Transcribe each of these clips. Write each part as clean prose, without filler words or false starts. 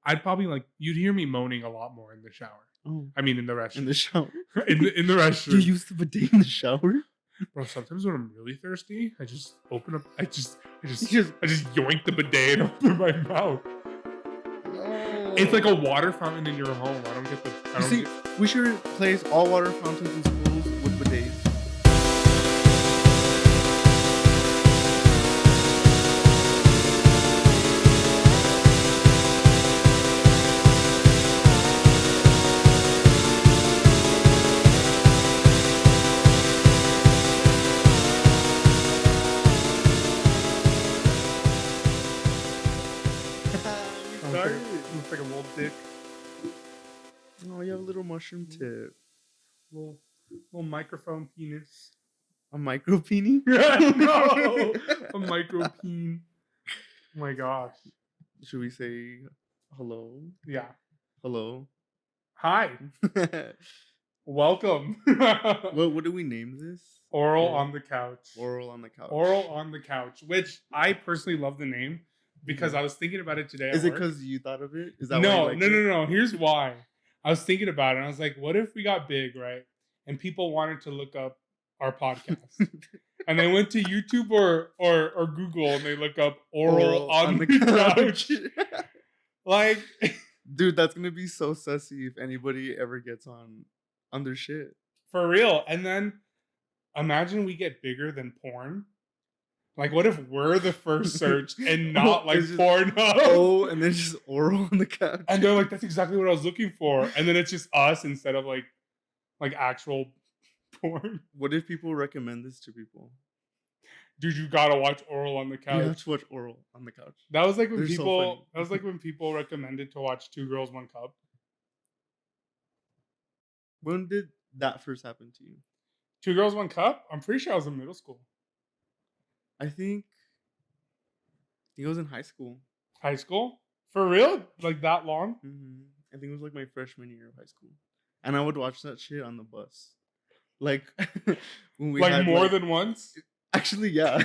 I'd probably like you'd hear me moaning a lot more in the shower. Oh, I mean, in the in restroom. the shower. In the You restroom, use the bidet in the shower? bro. Sometimes when I'm really thirsty, I just open up. You just I just yoink the bidet and open my mouth. It's like a no. water fountain in your home. I don't get the. I You don't see, get. we should replace all water fountains in schools with bidets. We started. Looks like a little dick, Oh, you have a little mushroom tip. little microphone penis. A micro peenie? No, a micro peen. Oh my gosh. Should we say hello? Yeah. Hello. Hi. Welcome. What do we name this? Oral on the couch. Oral on the couch. Oral on the couch, which I personally love the name because I was thinking about it today. Is at it work. because you thought of it? Is that why No, you liked no, it? no, no. Here's why. I was thinking about it. And I was like, what if we got big, right? And people wanted to look up our podcast. And they went to YouTube or Google and they look up oral on the couch. Like, dude, that's gonna be so sussy if anybody ever gets on their shit. for real. And then imagine we get bigger than porn. Like, what if we're the first search and not like It's just- Pornhub? Oh, and then just oral on the couch. And they're like, that's exactly what I was looking for. And then it's just us instead of like actual porn. What if people recommend this to people? Dude, you gotta watch Oral on the You have Couch. to watch oral on the couch. That was like when They're so people. funny. That was like when people recommended to watch Two Girls, One Cup. When did that first happen to you? Two Girls, One Cup. I'm pretty sure I was in middle school, I think it was in high school. high school. For real? Like that long? I think it was like my freshman year of high school, and I would watch that shit on the bus. Like when we Like had, more than once? actually, yeah,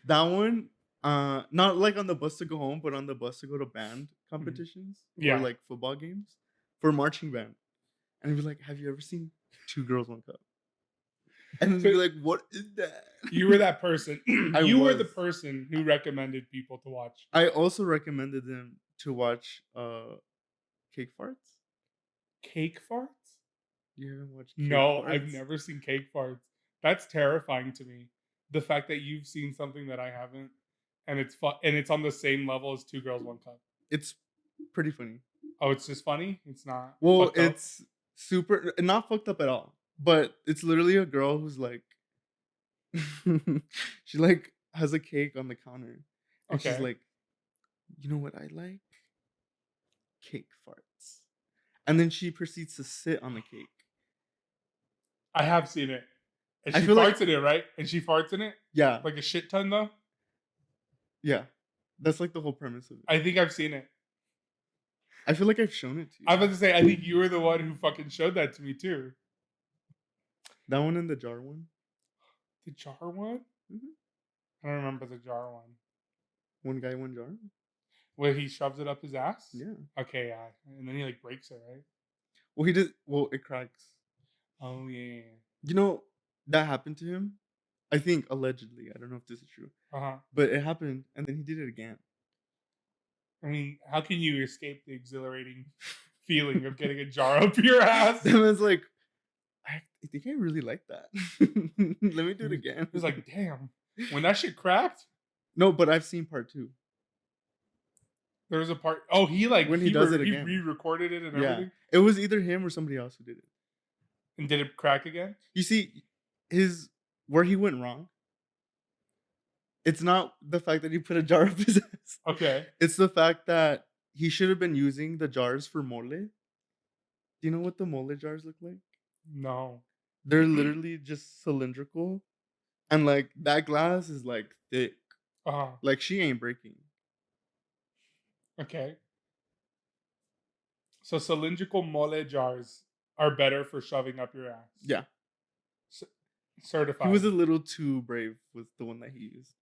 that one. Not like on the bus to go home, but on the bus to go to band competitions Yeah. or like football games for marching band. And I'd be like, "Have you ever seen Two Girls, One Cup?" And then they'd be like, "What is that?" You were that person. I You were the was. person who recommended people to watch I also recommended them to watch Cake Farts. Cake Farts. You haven't watched Cake No, Farts? I've never seen Cake Farts. That's terrifying to me. The fact that you've seen something that I haven't, and it's and it's on the same level as Two Girls, One Cup. It's pretty funny. Oh, it's just funny. It's not. Well, fucked up? it's super not fucked up at all. But it's literally a girl who's like she like has a cake on the counter. And she's Okay. like, "You know what I like? Cake farts." And then she proceeds to sit on the cake. I have seen it. And I she feel farts like- in it, right? And she farts in it Yeah. like a shit ton, though. Yeah. That's like the whole premise of it. I think I've seen it. I feel like I've shown it to you. I was about to say, I think you were the one who fucking showed that to me too. That one and the jar one. The jar one? Mhm. I don't remember the jar one. One guy, one jar. Where he shoves it up his ass? Yeah. Okay, yeah. And then he like breaks it, right? Well, he did. Well, it cracks. Oh, yeah. You know, that happened to him. I think allegedly. I don't know if this is true, Uh-huh. but it happened, and then he did it again. I mean, how can you escape the exhilarating feeling of getting a jar up your ass? Then I was like, I think I really like that. Let me do it again. It was like, damn. When that shit cracked, no, but I've seen part 2. there was a part. Oh, he like When he does it he again. re-recorded it and Yeah, everything. it was either him or somebody else who did it. And did it crack again? You see, where he went wrong. It's not the fact that he put a jar up his ass. Okay. It's the fact that he should have been using the jars for mole. Do you know what the mole jars look like? No. They're literally just cylindrical, and like that glass is like thick. Uh-huh. Like she ain't breaking. Okay. So cylindrical mole jars are better for shoving up your ass. Yeah, Certified. he was a little too brave with the one that he used.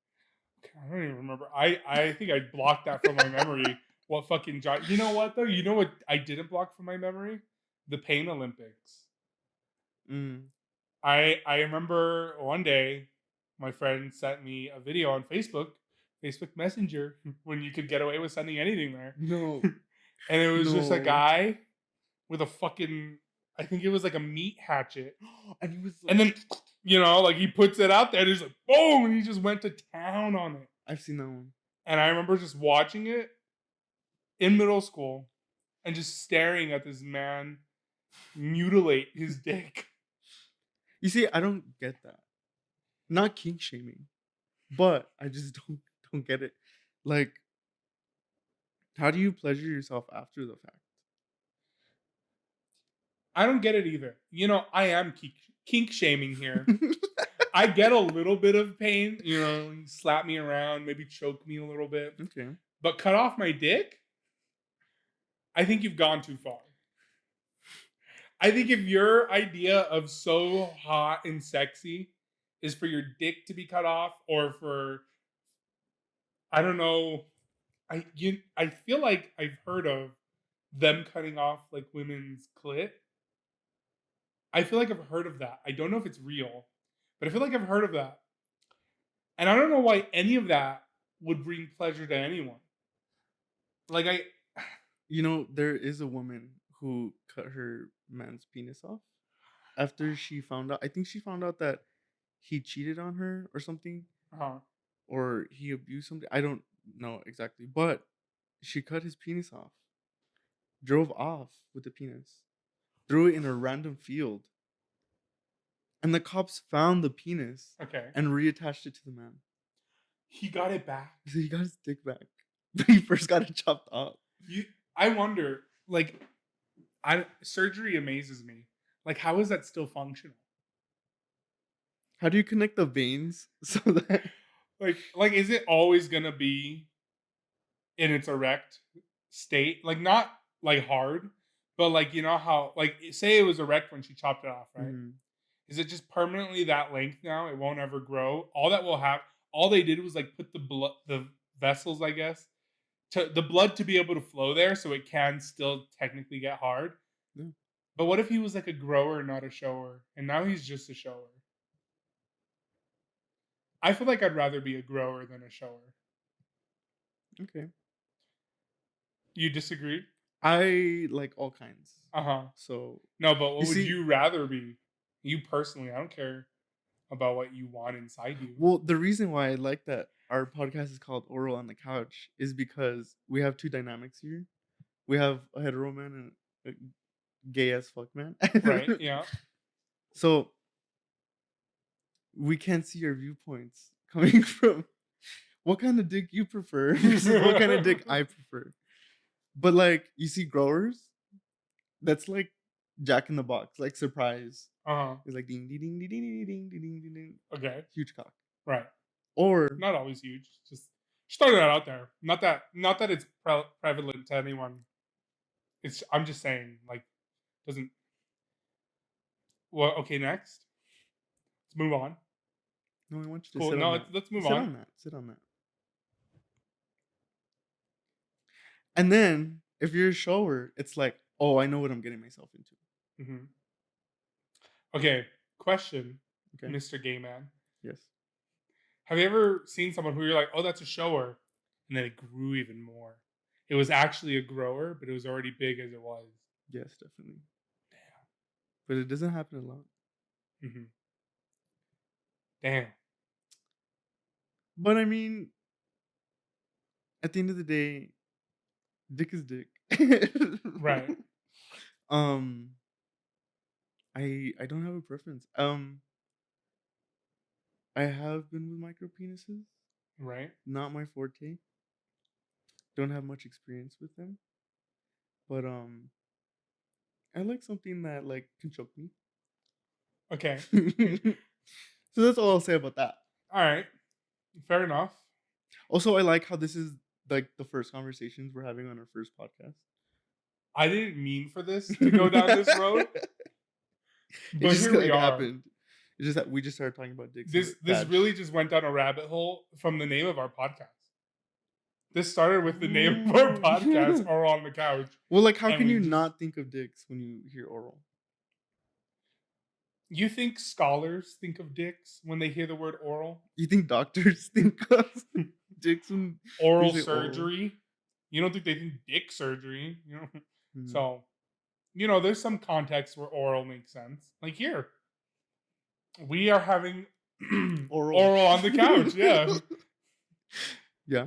I don't even remember. I think I blocked that from my memory what fucking John. You know what though? You know what I didn't block from my memory? The Pain Olympics. Mm. I remember one day my friend sent me a video on Facebook Messenger, when you could get away with sending anything there. No, And it was just a no. guy with a fucking, I think it was like a meat hatchet. And he was And like, then, like he puts it out there and he's like, boom, and he just went to town on it. I've seen that one. And I remember just watching it in middle school and just staring at this man mutilate his dick. You see, I don't get that. Not kink shaming, but I just don't get it. Like, how do you pleasure yourself after the fact? I don't get it either. I am kink shaming here. I get a little bit of pain, you slap me around, maybe choke me a little bit. Okay. But cut off my dick? I think you've gone too far. I think if your idea of so hot and sexy is for your dick to be cut off, or for, I don't know, I feel like I've heard of them cutting off like women's clit. I feel like I've heard of that. I don't know if it's real, but I feel like I've heard of that. And I don't know why any of that would bring pleasure to anyone. Like There is a woman who cut her man's penis off after she found out. I think she found out that he cheated on her or something, or he abused something. I don't know exactly, but she cut his penis off, drove off with the penis, threw it in a random field, and the cops found the penis okay. and reattached it to the man. He got it back. So he got his dick back, but he first got it chopped off. I wonder, like, surgery amazes me. Like, how is that still functional? How do you connect the veins so that like is it always gonna be in its erect state? Like, not like hard, but like, how, like, say it was erect when she chopped it off, right? Mhm. Is it just permanently that length now? It won't ever grow. All they did was like put the vessels, I guess, to the blood to be able to flow there, so it can still technically get hard. Yeah. But what if he was like a grower, not a shower, and now he's just a shower? I feel like I'd rather be a grower than a shower. Okay. You disagree? I like all kinds. So No, but what You would see- you rather be? You personally, I don't care about what you want inside you. well, the reason why I like that our podcast is called Oral on the Couch is because we have two dynamics here. We have a hetero man and a gay as fuck man. Right? Yeah. So we can't see your viewpoints coming from what kind of dick you prefer versus what kind of dick I prefer. But like, you see growers, that's like Jack in the Box, like surprise. It's like ding ding ding ding ding ding ding ding ding. Okay. Huge cock. Right. Or Not always huge. Just starting that out there. Not that it's prevalent to anyone. I'm just saying, like, doesn't. Well, okay. Next, let's move on. no, I want you to Cool. sit No, on that. let's move Sit on. on that. Sit on that. And then if you're a shower, it's like, oh, I know what I'm getting myself into. Hmm. Okay. Question, Okay. Mr. Gay Man. Yes. Have you ever seen someone who you're like, oh, that's a shower, and then it grew even more? It was actually a grower, but it was already big as it was. Yes, definitely. Damn. But it doesn't happen a lot. Mm-hmm. Damn. But I mean, at the end of the day, dick is dick. Right. I don't have a preference. I have been with micro penises. Right. Not my forte. Don't have much experience with them. But I like something that like can choke me. Okay. So that's all I'll say about that. All right. Fair enough. Also, I like how this is like the first conversations we're having on our first podcast. I didn't mean for this to go down this road, but here we are. Happened. It's just that we just started talking about dicks. This really just went down a rabbit hole from the name of our podcast. This started with the name of our podcast, Oral on the Couch. Well, like, how can you not think of dicks when you hear oral? You think scholars think of dicks when they hear the word oral? You think doctors think of dicks when oral they say surgery? Oral? You don't think they think dick surgery? You know, so there's some context where oral makes sense. Like here, we are having oral on the couch. Yeah, yeah.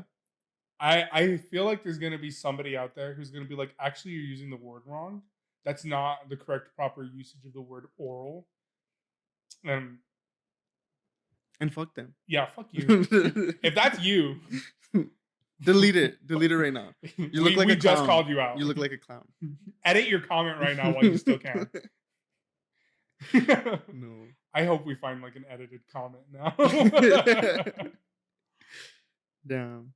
I feel like there's gonna be somebody out there who's gonna be like, actually, you're using the word wrong. That's not the correct proper usage of the word oral. And fuck them. Yeah, fuck you. If that's you, delete it right now. You look like a clown. We just called you out. You look like a clown. Edit your comment right now while you still can. No. I hope we find like an edited comment now. Damn.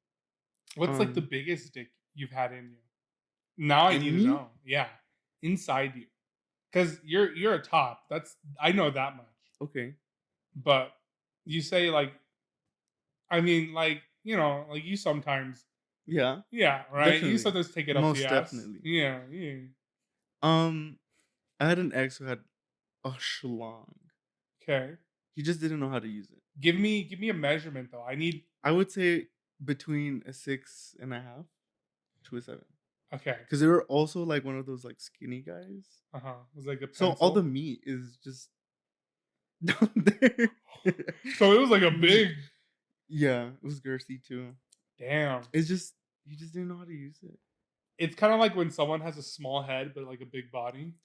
What's like the biggest dick you've had in you? Now I need to know. Yeah, inside you, because you're a top. I know that much. Okay. But you say like, I mean, like, like you sometimes. Yeah. Yeah. Right. Definitely. You sometimes take it up most the ass. Definitely. Yeah. I had an ex who had a schlong. Okay. He just didn't know how to use it. Give me a measurement though. I would say between a 6.5 to a 7. Okay. Because they were also like one of those like skinny guys. It was like a pencil. So all the meat is just down there. So it was like a big. Yeah, it was girthy too. Damn. It's just you just didn't know how to use it. It's kind of like when someone has a small head but like a big body,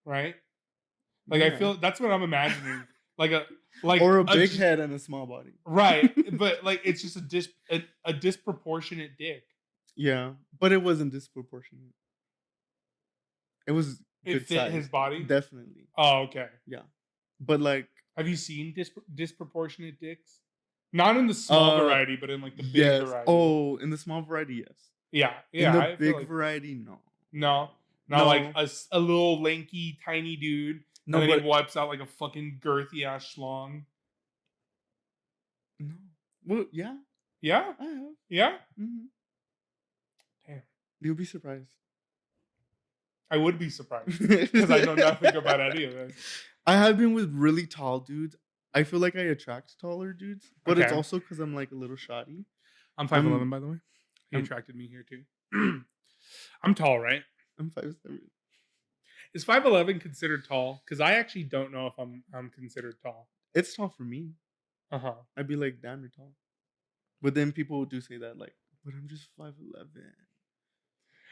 right? Like I feel that's what I'm imagining. Or a big head and a small body. Right. But like it's just a disproportionate dick. Yeah, but it wasn't disproportionate. It was it fit size. His body? Definitely. Oh, okay. Yeah. But like, have you seen disproportionate dicks? Not in the small variety, but in like the big variety. Oh, in the small variety, yes. Yeah. In the big variety, no. No. Like a little lanky, tiny dude. No, and then he wipes out like a fucking girthy ass schlong. No. Well, yeah. Yeah? I have. Yeah? Mm-hmm. Damn. You'll be surprised. I would be surprised. Because I know nothing about any of this. I have been with really tall dudes. I feel like I attract taller dudes. But it's also because I'm like a little shoddy. I'm 5'11", by the way. He attracted me here too. I'm tall, right? I'm 5'7". Is 5'11" considered tall? Because I actually don't know if I'm considered tall. It's tall for me. I'd be like, damn, you're tall. But then people do say that, like, but I'm just 5'11".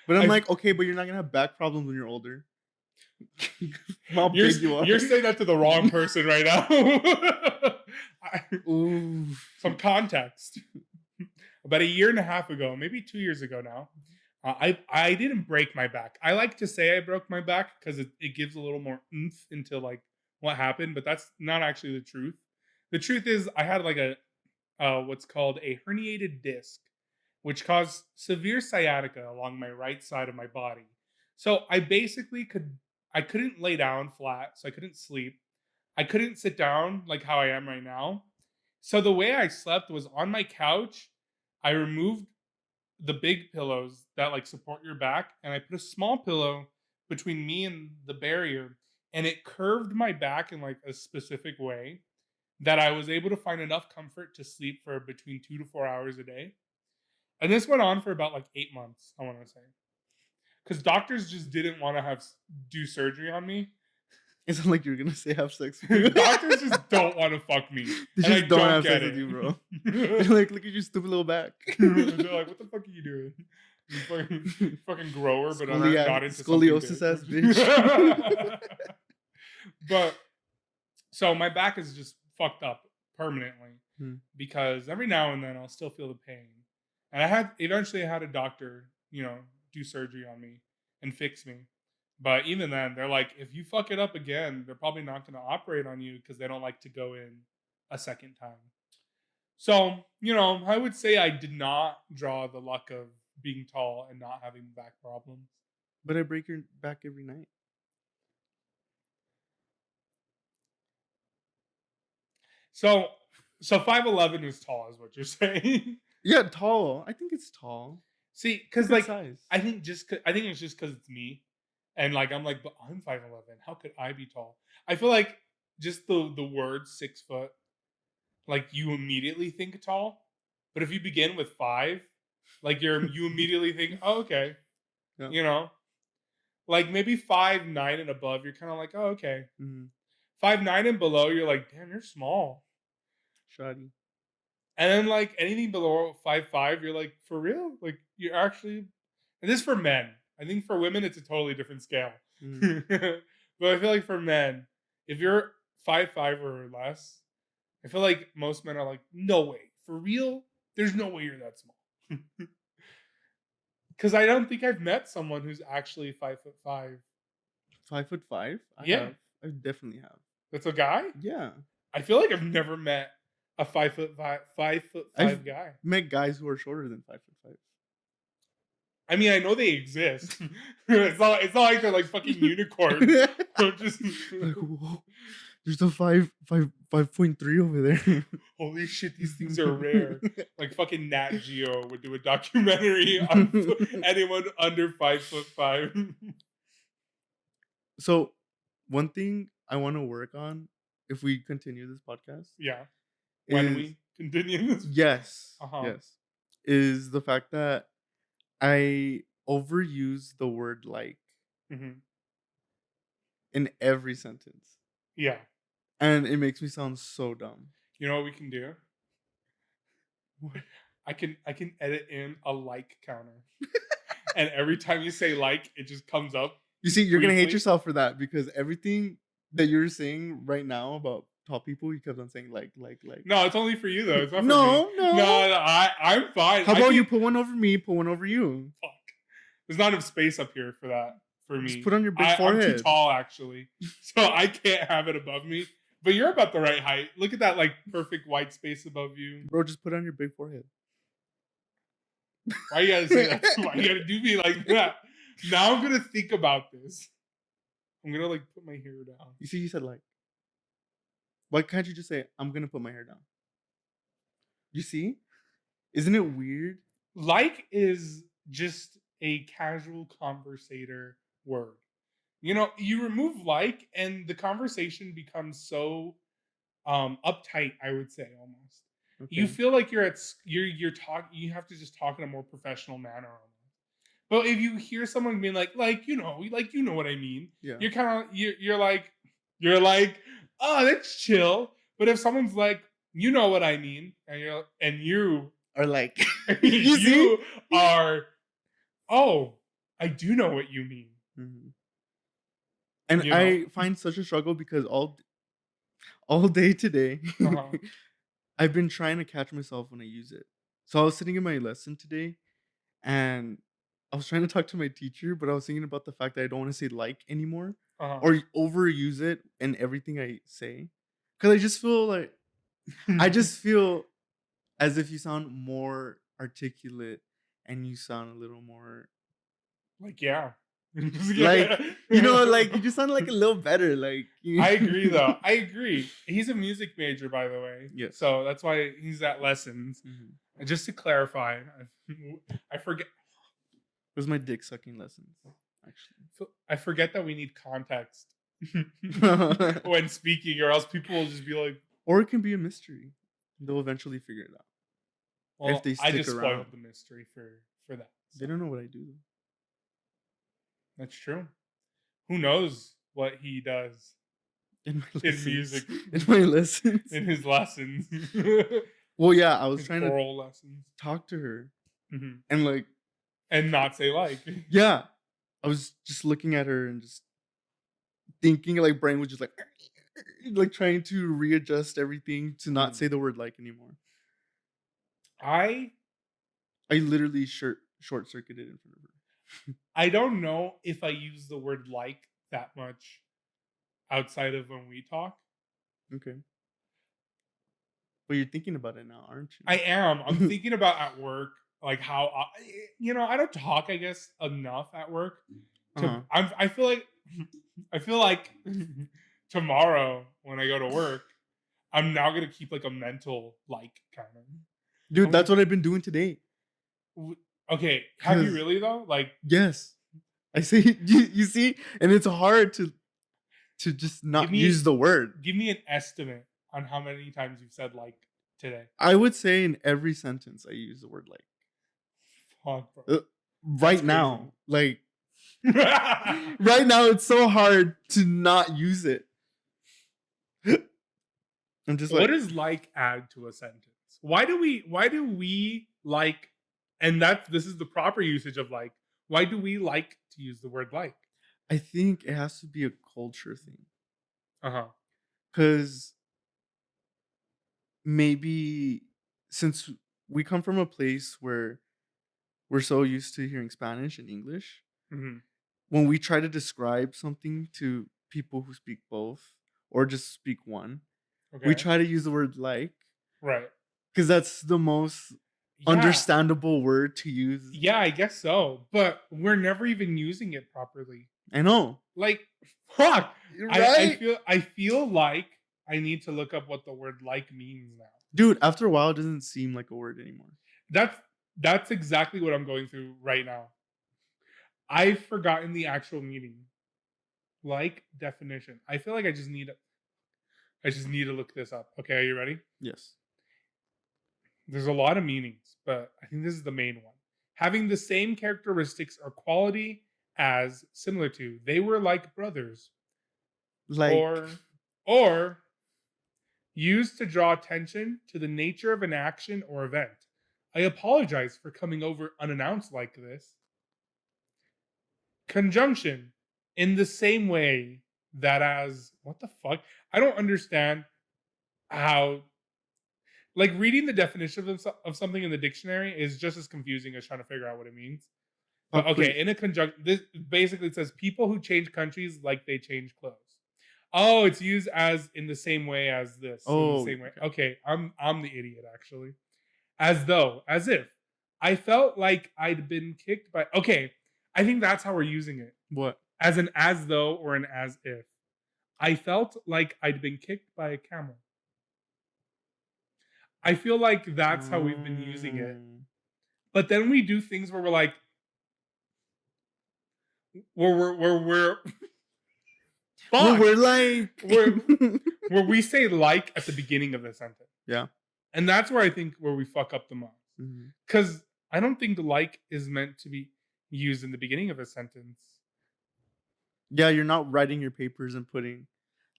But I'm like, okay, but you're not gonna have back problems when you're older. How big you are. You're saying that to the wrong person right now. Some context. About a year and a half ago, maybe 2 years ago now, I didn't break my back. I like to say I broke my back because it gives a little more oomph into like what happened, but that's not actually the truth. The truth is I had like a what's called a herniated disc, which caused severe sciatica along my right side of my body. So I basically couldn't lay down flat, so I couldn't sleep. I couldn't sit down like how I am right now. So the way I slept was on my couch. I removed the big pillows that like support your back, and I put a small pillow between me and the barrier, and it curved my back in like a specific way that I was able to find enough comfort to sleep for between 2 to 4 hours a day. And this went on for about like 8 months, I want to say. Because doctors just didn't want to do surgery on me. It's not like you're going to say have sex with you. Doctors just don't want to fuck me. They just don't have sex with you, bro. They're like, look at your stupid little back. They're like, what the fuck are you doing? You fucking grower, but I'm not into scoliosis ass bitch. But, so my back is just fucked up permanently. Because every now and then I'll still feel the pain. And I eventually had a doctor, do surgery on me and fix me. But even then, they're like, if you fuck it up again, they're probably not going to operate on you because they don't like to go in a second time. So, I would say I did not draw the luck of being tall and not having back problems. But I break your back every night. So 5'11" is tall, is what you're saying. Yeah, tall. I think it's tall. See, It's a because good like size. I think I think it's just because it's me, and like I'm like, but I'm 5'11". How could I be tall? I feel like just the word 6 foot, like you immediately think tall, but if you begin with five, like you immediately think, oh, okay, Yeah. you know, like maybe 5'9" and above, you're kind of like, oh, okay. Mm-hmm. 5'9" and below, you're like, damn, you're small. Shoddy. And then like anything below 5'5", you're like, for real? Like you're actually, and this is for men. I think for women it's a totally different scale. Mm-hmm. But I feel like for men, if you're 5'5" or less, I feel like most men are like, no way. For real? There's no way you're that small. Because I don't think I've met someone who's actually 5'5". 5'5"? I Yeah. have. I definitely have. That's a guy? Yeah. I feel like I've never met a 5'5" guy. Met guys who are shorter than 5'5". I mean, I know they exist. It's not like they're like fucking unicorns. Just Like, whoa, there's a 5.3 over there. holy shit, these things are rare. Like fucking Nat Geo would do a documentary on anyone under 5'5". So, one thing I want to work on if we continue this podcast Yeah. When is we continue this. yes, Uh-huh. yes, is the fact that I overuse the word like Mhm. in every sentence, Yeah. and it makes me sound so dumb. You know what we can do? What? I can edit in a like counter. And every time you say like, it just comes up. You see, you're gonna hate briefly. yourself for that because everything that you're saying right now about tall people, you kept on saying like. No, it's only for you though. It's not for me. No. No, I'm fine. How about you put one over me, put one over you? Fuck. There's not enough space up here for that for me. Just put on your big I'm forehead. too tall actually, so I can't have it above me. But you're about the right height. Look at that like perfect white space above you. Bro, just put on your big forehead. Why you gotta say that? Why you gotta do me like that? Now I'm gonna think about this. I'm gonna like put my hair down. You see, you said like. Why can't you just say, I'm gonna put my hair down? You see? Isn't it weird? Like is just a casual conversator word. You know, you remove like and the conversation becomes so uptight, I would say almost. Okay. You feel like you're talking, you have to just talk in a more professional manner almost. But if you hear someone being like you know what I mean, Yeah. you're kind of you're like oh, that's chill. But if someone's like, you know what I mean, and you Or like you are, oh, I do know what you mean. Mm-hmm. And You know? I find such a struggle because all day today, I've been trying to catch myself when I use it. So I was sitting in my lesson today, and I was trying to talk to my teacher, but I was thinking about the fact that I don't want to say like anymore or overuse it in everything I say. Because I just feel like, I just feel as if you sound more articulate and you sound a little more like, yeah. Like, you know, like you just sound like a little better. Like, I agree though. I agree. He's a music major, by the way. Yes. So that's why he's at lessons. Mhm. And just to clarify, I forget. It was my dick sucking lessons, actually. I forget that we need context when speaking, or else people will just be like, or it can be a mystery. They'll eventually figure it out. well, if they I stick just around. spoiled the mystery for that. So. They don't know what I do. That's true. Who knows what he does in music, in my lessons, in his lessons. Well, yeah, I was his trying to oral lessons, talk to her, mm-hmm. and like, and not say like. Yeah, I was just looking at her and just thinking, like, brain was just like trying to readjust everything to not say the word like anymore. I literally short circuited in front of her. I don't know if I use the word like that much outside of when we talk. Okay. But you're thinking about it now, aren't you? I am. I'm thinking about at work, like how, I don't talk, I guess, enough at work. I feel like tomorrow when I go to work, I'm now going to keep like a mental like kind of. Dude, that's what I've been doing today. Okay, have you really though? Like, yes, I see. You see, and it's hard to just not use the word. Give me an estimate on how many times you've said like today. I would say in every sentence I use the word like. Fuck, bro. Right now, like right now, it's so hard to not use it. I'm just like, what does like add to a sentence? Why do we like, and this is the proper usage of like, why do we like to use the word like? I think it has to be a culture thing. Uh-huh. Because maybe since we come from a place where we're so used to hearing Spanish and English, when we try to describe something to people who speak both or just speak one, we try to use the word like. Right. Because that's the most understandable word to use. Yeah, I guess so. But we're never even using it properly. I know. Like, fuck. Right? I feel like I need to look up what the word like means now. Dude, after a while, it doesn't seem like a word anymore. That's exactly what I'm going through right now. I've forgotten the actual meaning. Like definition. I feel like I just need to look this up. Okay, are you ready? Yes. There's a lot of meanings, but I think this is the main one. Having the same characteristics or quality as, similar to, they were like brothers. Like. Or used to draw attention to the nature of an action or event. I apologize for coming over unannounced like this. Conjunction. In the same way that as, what the fuck? I don't understand how, like, reading the definition of something in the dictionary is just as confusing as trying to figure out what it means. But okay, in a conjunction, this basically says people who change countries like they change clothes. Oh, it's used as in the same way as this. Oh, in the same way. Okay, I'm the idiot actually. As though, as if. I felt like I'd been kicked by. Okay, I think that's how we're using it. What? As an as though or an as if. I felt like I'd been kicked by a camel. I feel like that's how we've been using it. But then we do things where we're like, where we say like at the beginning of the sentence. Yeah. And that's where I think where we fuck up the most. Because I don't think like is meant to be used in the beginning of a sentence. Yeah, you're not writing your papers and putting,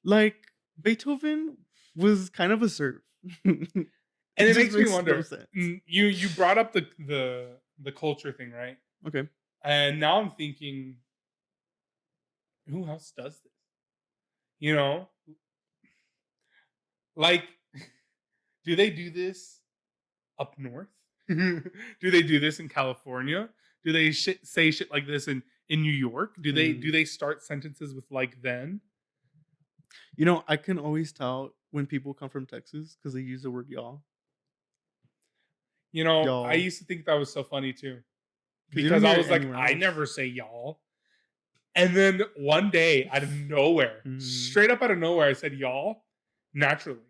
like, Beethoven was kind of a serf. And it makes me wonder. You brought up the culture thing, right? Okay. And now I'm thinking, who else does this? You know, like, do they do this up north? Do they do this in California? Do they say shit like this in New York? Do they start sentences with like then? You know, I can always tell when people come from Texas because they use the word y'all. You know, y'all. I used to think that was so funny too. Because I was like, I never say y'all. And then one day, out of nowhere, straight up out of nowhere, I said y'all naturally.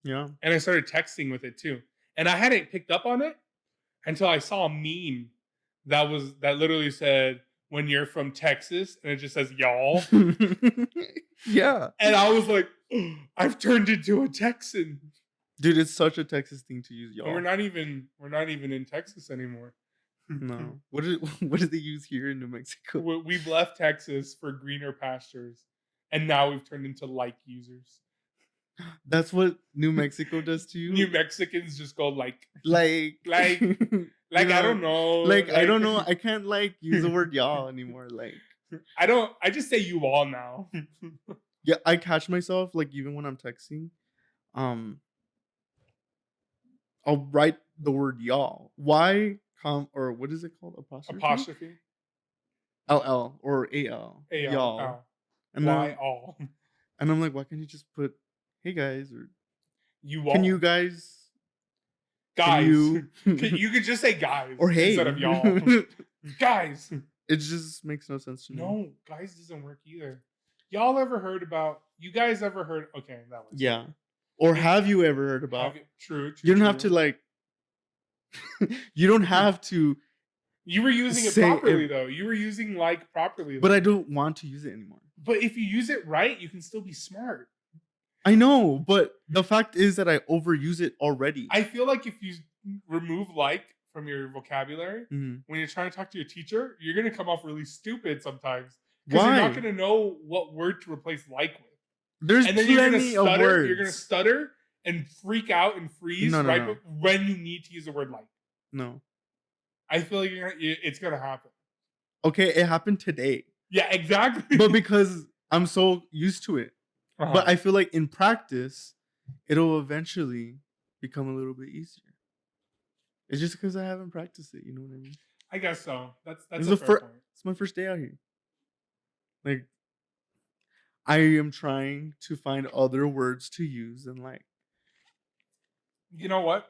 Yeah. And I started texting with it too. And I hadn't picked up on it until I saw a meme that literally said, when you're from Texas, and it just says y'all. Yeah. And I was like, oh, I've turned into a Texan. Dude, it's such a Texas thing to use y'all. And we're not even in Texas anymore. No. What did they use here in New Mexico? We've left Texas for greener pastures, and now we've turned into like users. That's what New Mexico does to you? New Mexicans just go like I don't know. Like I don't know. I can't use the word y'all anymore. Like I just say you all now. Yeah, I catch myself even when I'm texting. I'll write the word y'all. Why or what is it called? Apostrophe? LL or AL. Y'all. And why all? And I'm like, why can't you just put hey guys or you all? Can you guys you could just say guys or hey instead of y'all. Guys. It just makes no sense to me. No, guys doesn't work either. You guys ever heard okay, that was yeah. Or have you ever heard about? True. You don't have to You don't have to. You were using it properly, though. You were using like properly. But I don't want to use it anymore. But if you use it right, you can still be smart. I know, but the fact is that I overuse it already. I feel like if you remove like from your vocabulary, when you're trying to talk to your teacher, you're going to come off really stupid sometimes. Because you're not going to know what word to replace like with. There's and then plenty of words. You're going to stutter and freak out and freeze when you need to use the word like. No. I feel like it's going to happen. Okay, it happened today. Yeah, exactly. But because I'm so used to it. But I feel like in practice, it'll eventually become a little bit easier. It's just because I haven't practiced it. You know what I mean? I guess so. That's a fair point. It's my first day out here. Like, I am trying to find other words to use and like. You know what?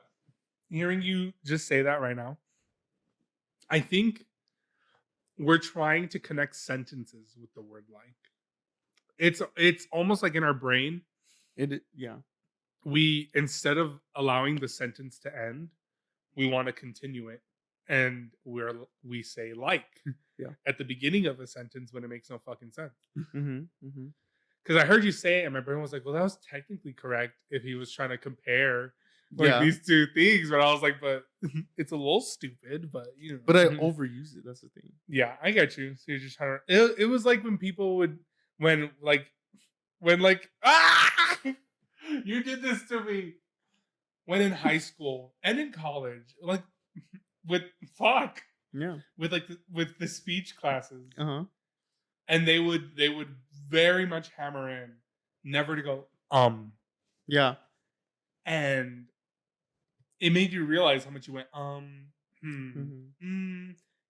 Hearing you just say that right now, I think we're trying to connect sentences with the word like. It's almost like in our brain. We, instead of allowing the sentence to end, we want to continue it. And we say like at the beginning of a sentence when it makes no fucking sense. Because I heard you say it and my brain was like, well, that was technically correct if he was trying to compare these two things. But I was like, but it's a little stupid, but you know. But I overuse it. That's the thing. Yeah, I get you. So you're just trying to. It was like when people would, when you did this to me when in high school and in college, like with the speech classes, and they would very much hammer in never to go and it made you realize how much you went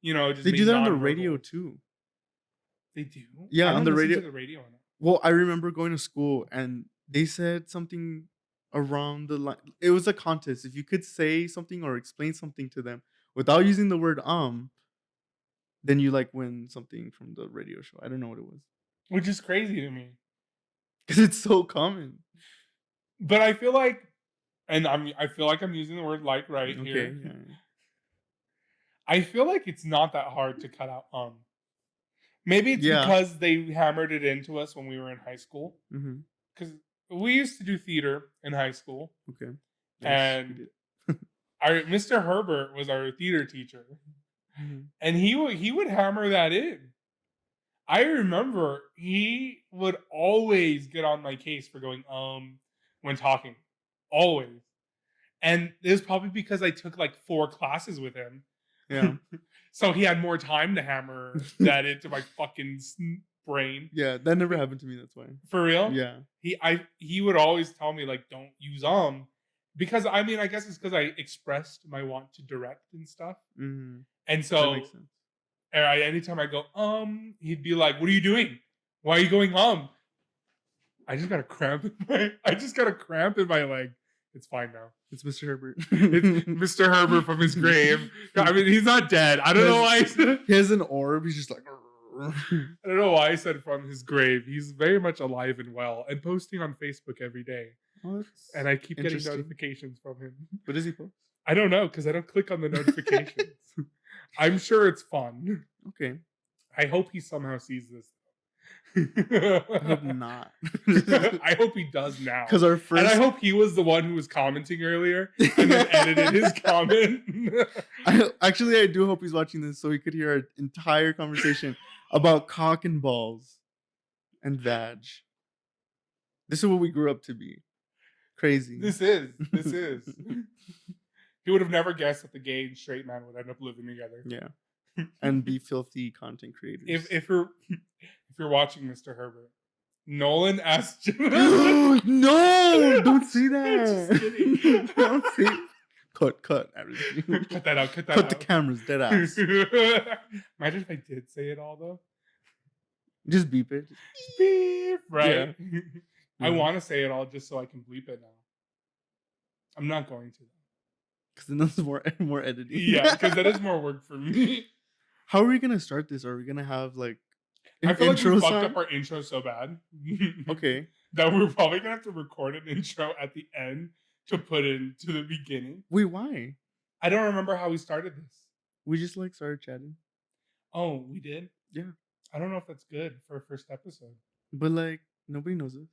you know. Just they do that on the radio too. They do? Yeah, on the radio. The radio well, I remember going to school and they said something around the line. It was a contest. If you could say something or explain something to them without using the word then you like win something from the radio show. I don't know what it was. Which is crazy to me. Because it's so common. But I feel like, and I feel like I'm using the word like here. Yeah. I feel like it's not that hard to cut out Maybe it's because they hammered it into us when we were in high school. Because we used to do theater in high school. Okay. And our Mr. Herbert was our theater teacher. And he would hammer that in. I remember he would always get on my case for going when talking. Always. And it was probably because I took like 4 classes with him. Yeah. So he had more time to hammer that into my fucking brain. Yeah, that never happened to me. That's why. For real? Yeah. He would always tell me like, don't use because I mean I guess it's because I expressed my want to direct and stuff. And so that makes sense. Anytime I go he'd be like, "What are you doing? Why are you going I just got a cramp in my leg. It's fine now. It's Mr. Herbert. It's Mr. Herbert from his grave. I mean, he's not dead. I don't know why. He has an orb. He's just like. I don't know why I said from his grave. He's very much alive and well and posting on Facebook every day. And I keep getting notifications from him. What does he post? I don't know because I don't click on the notifications. I'm sure it's fun. Okay. I hope he somehow sees this. I hope not. I hope he does now. Because and I hope he was the one who was commenting earlier and then edited his comment. I do hope he's watching this so he could hear our entire conversation about cock and balls and vag. This is what we grew up to be. Crazy. This is. He would have never guessed that the gay and straight man would end up living together. Yeah. And be filthy content creators. If you're watching Mr. Herbert, Nolan asked No! Don't see that. Don't see. Cut. Cut that out. Cut the cameras, dead ass. Imagine if I did say it all though. Just beep it. Beep. Right. Yeah. I want to say it all just so I can bleep it now. I'm not going to. Because then that's more editing. Yeah, because that is more work for me. How are we gonna start this? Are we gonna have like an I feel like we fucked up our intro so bad. Okay. That we're probably gonna have to record an intro at the end to put into the beginning. Wait, why? I don't remember how we started this. We just like started chatting. Oh, we did? Yeah. I don't know if that's good for a first episode. But like nobody knows us.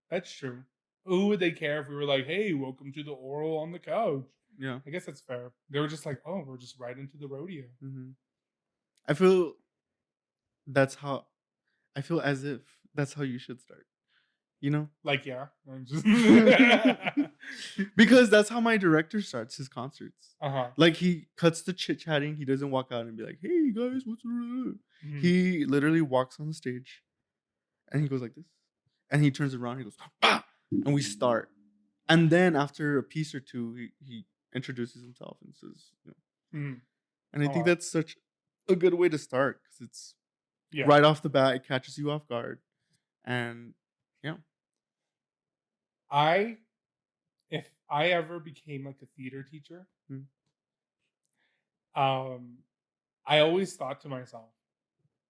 That's true. Who would they care if we were like, "Hey, welcome to the oral on the couch"? Yeah. I guess that's fair. They were just like, "Oh, we're just right into the rodeo." Mm-hmm. I feel that's how I feel as if that's how you should start. You know? Like, yeah. I'm just Because that's how my director starts his concerts. Uh-huh. Like he cuts the chit-chatting. He doesn't walk out and be like, "Hey guys, what's up?" Mhm. He literally walks on the stage and he goes like this. And he turns around, he goes, "Ah!" And we start. And then after a piece or two, he introduces himself and says, Mhm. and I think that's such a good way to start because it's Yeah. right off the bat, it catches you off guard. And yeah. If I ever became like a theater teacher, Mm. I always thought to myself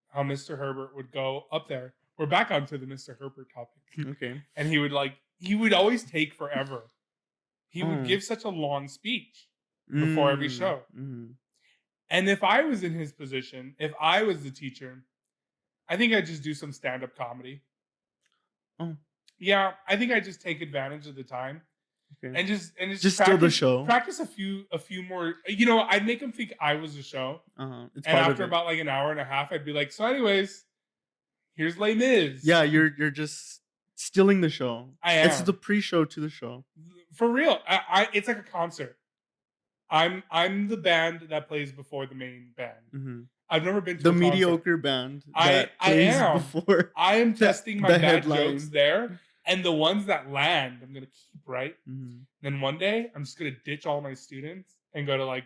how Mr. Herbert would go up there. We're back onto the Mr. Herbert topic. Okay. And he would always take forever. He would Oh. give such a long speech before every show. Mm-hmm. And if I was in his position, if I was the teacher, I think I'd just do some stand-up comedy. Oh. Yeah, I think I'd just take advantage of the time. Okay. And just Just steal the show. Practice a few more. I'd make them think I was the show. It's and after about like an hour and a half, I'd be like, so anyways, here's Les Mis. Yeah, you're just stealing the show. I am. It's the pre-show to the show. For real. It's like a concert. I'm the band that plays before the main band. Mm-hmm. I've never been to the a mediocre band. I am before. I am testing my bad headline. jokes there, and the ones that land, I'm gonna keep right. Mm-hmm. Then one day, I'm just gonna ditch all my students and go to like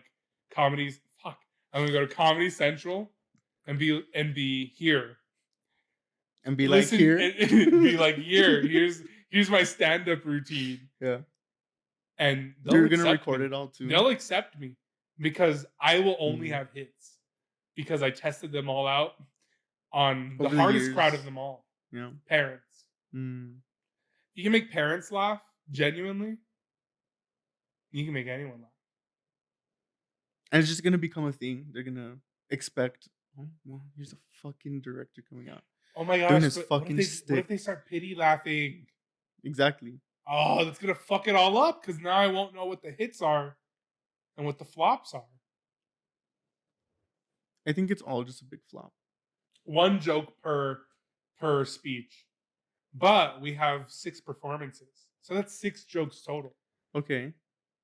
comedies. Fuck, I'm gonna go to Comedy Central and be here and be like here, and be like here. Here's my stand-up routine. Yeah, and you're gonna record it all too. They'll accept me because I will only have hits. Because I tested them all out on the hardest crowd of them all. Yeah. Parents. You can make parents laugh genuinely. You can make anyone laugh. And it's just going to become a thing. They're going to expect, oh, well, here's a fucking director coming out. Oh my gosh. Doing his fucking stick. What if they start pity laughing? Exactly. Oh, that's going to fuck it all up because now I won't know what the hits are and what the flops are. I think it's all just a big flop. One joke per speech. But we have 6 performances. So that's 6 jokes total. Okay.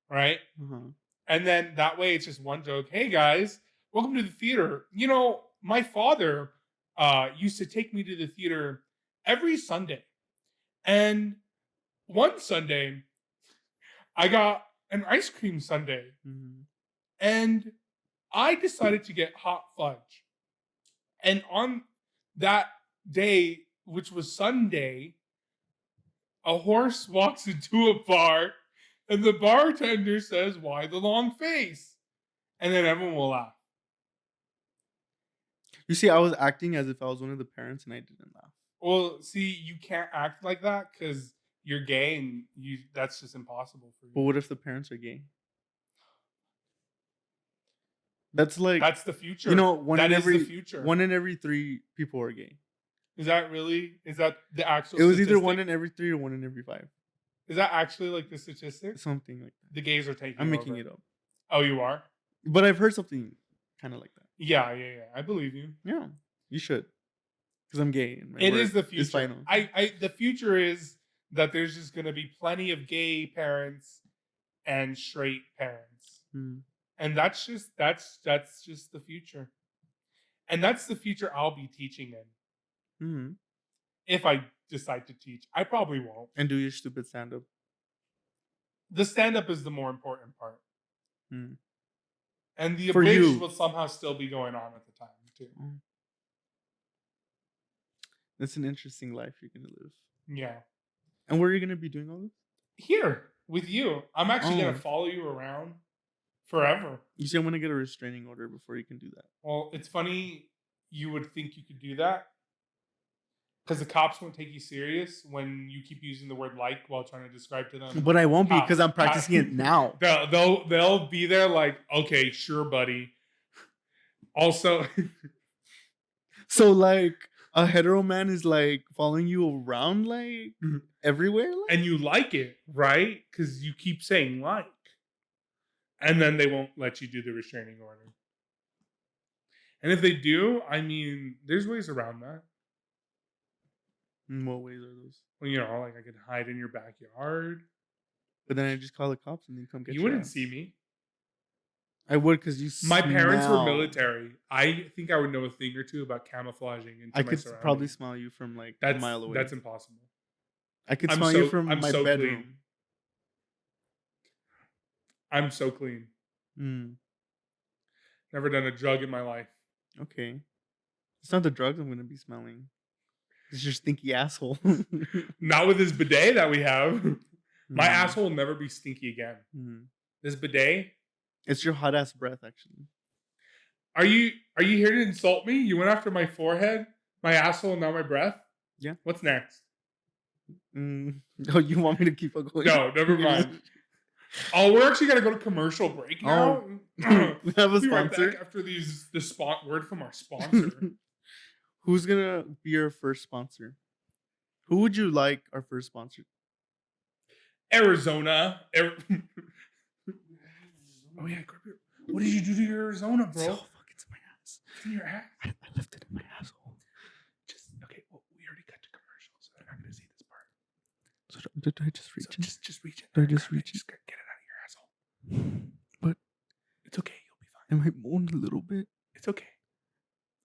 Right? Uh-huh. And then that way it's just one joke. Hey guys, welcome to the theater. My father used to take me to the theater every Sunday. And one Sunday, I got an ice cream sundae. Mm-hmm. And I decided to get hot fudge. And on that day, which was Sunday, a horse walks into a bar and the bartender says, "Why the long face?" And then everyone will laugh. You see, I was acting as if I was one of the parents and I didn't laugh. Well, see, you can't act like that because you're gay and that's just impossible for you. But what if the parents are gay? That's the future. One in every 3 people are gay. Is that the actual? It was either 1 in every 3 or 1 in every 5. Is that actually like the statistic? Something like that. The gays are taking. I'm making it up. Oh, you are? But I've heard something kind of like that. Yeah. I believe you. Yeah, you should. Because I'm gay. And it is the future. The future is that there's just going to be plenty of gay parents and straight parents. And that's just the future. And that's the future I'll be teaching in. Mm-hmm. If I decide to teach. I probably won't. And do your stupid stand-up. The stand-up is the more important part. Mm. And the abridged will somehow still be going on at the time, too. That's an interesting life you're going to live. Yeah. And where are you going to be doing all this? Here, with you. I'm actually going to follow you around forever. You see, I'm going to get a restraining order before you can do that. Well, it's funny you would think you could do that. Because the cops won't take you serious when you keep using the word like while trying to describe to them. But I won't be because I'm practicing it now. They'll be there like, okay, sure, buddy. Also, so like a hetero man is like following you around like everywhere, like? And you like it, right? Because you keep saying like, and then they won't let you do the restraining order. And if they do, I mean, there's ways around that. In what ways are those? Well, you know, like I could hide in your backyard. But then I just call the cops and they come get you. You wouldn't see me. I would because you. My parents were military. I think I would know a thing or two about camouflaging. Into I could probably smell you from like a mile away. That's impossible. I could smell you from my bedroom. Clean. I'm so clean. Never done a drug in my life. Okay. It's not the drugs I'm going to be smelling. It's your stinky asshole. Not with this bidet that we have. My asshole will never be stinky again. This bidet. It's your hot ass breath, actually. Are you here to insult me? You went after my forehead, my asshole, and now my breath? Yeah. What's next? Oh, you want me to keep on going? No, never mind. Oh, we're actually gonna go to commercial break now. We have a sponsor. Right back after word from our sponsor. Who's gonna be our first sponsor? Who would you like our first sponsor? Arizona. Oh yeah, what did you do to your Arizona, bro? So fucking to my ass. In your ass? I left it in my asshole. Okay. Well, we already got to commercial, so they're not gonna see this part. So did I just reach it? Just reach it. Did I just reach it? Just get it out of your asshole. But it's okay. You'll be fine. I might moan a little bit. It's okay.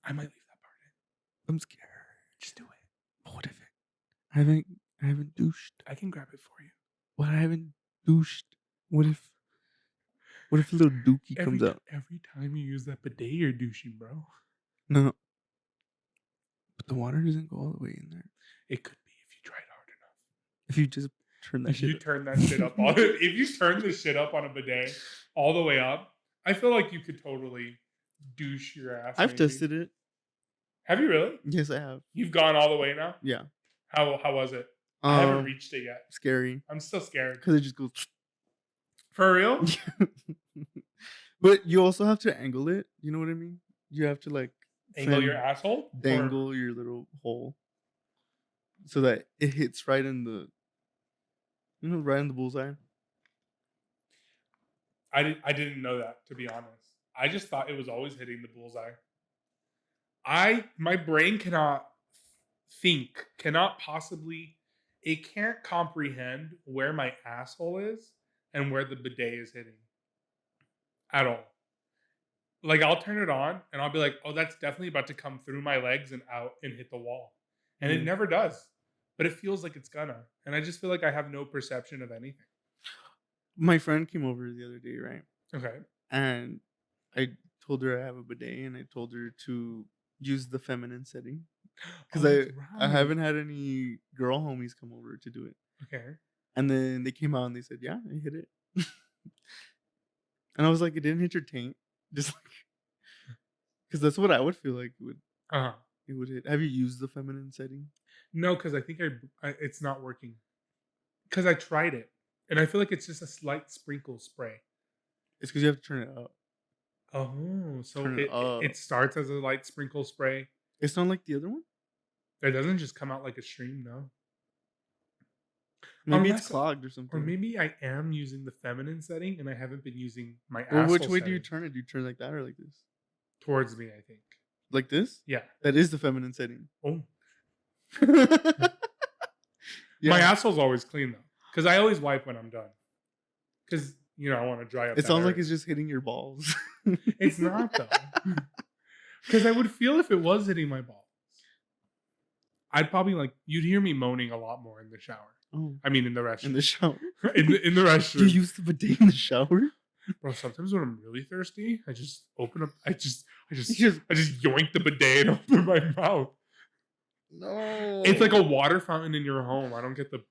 I might leave that part in. I'm scared. Just do it. But what if it? I haven't douched. I can grab it for you. What? I haven't douched. What if a little dookie comes out? Every time you use that bidet, you're douching, bro. No. But the water doesn't go all the way in there. It could be if you tried hard enough. If you just turn that shit up. Turn that shit up. If you turn this shit up on a bidet all the way up, I feel like you could totally douche your ass. I've tested it. Have you really? Yes, I have. You've gone all the way now? Yeah. How was it? I haven't reached it yet. Scary. I'm still scared. Because it just goes... For real? But you also have to angle it. You know what I mean? You have to like... Angle your asshole? Dangle your little hole. So that it hits right in the... You know, right in the bullseye. I didn't know that, to be honest. I just thought it was always hitting the bullseye. My brain cannot think, it can't comprehend where my asshole is and where the bidet is hitting. At all. Like, I'll turn it on and I'll be like, oh, that's definitely about to come through my legs and out and hit the wall. And it never does. But it feels like it's gonna. And I just feel like I have no perception of anything. My friend came over the other day, right? Okay. And I told her I have a bidet and I told her to use the feminine setting. Because I haven't had any girl homies come over to do it. Okay. And then they came out and they said, yeah, I hit it. And I was like, it didn't hit your taint. Just like, because that's what I would feel like it would hit. Have you used the feminine setting? No, because I think it's not working. Because I tried it. And I feel like it's just a slight sprinkle spray. It's because you have to turn it up. Oh, so it starts as a light sprinkle spray. It's not like the other one? It doesn't just come out like a stream, no. Maybe it's clogged or something. Or maybe I am using the feminine setting and I haven't been using my asshole asshole which way do you turn it? Do you turn like that or like this? Towards me, I think. Like this? Yeah. That is the feminine setting. Oh. Yeah. My asshole's always clean, though. Because I always wipe when I'm done. Because, you know, I want to dry up. It sounds like it's just hitting your balls. It's not, though. Because I would feel if it was hitting my balls. I'd probably you'd hear me moaning a lot more in the shower. Oh. I mean, in the restroom. In the shower? in the restroom. Do you use the bidet in the shower? Bro, sometimes when I'm really thirsty, I just open up. I just yoink the bidet and open my mouth. No, it's like a water fountain in your home. I don't get the.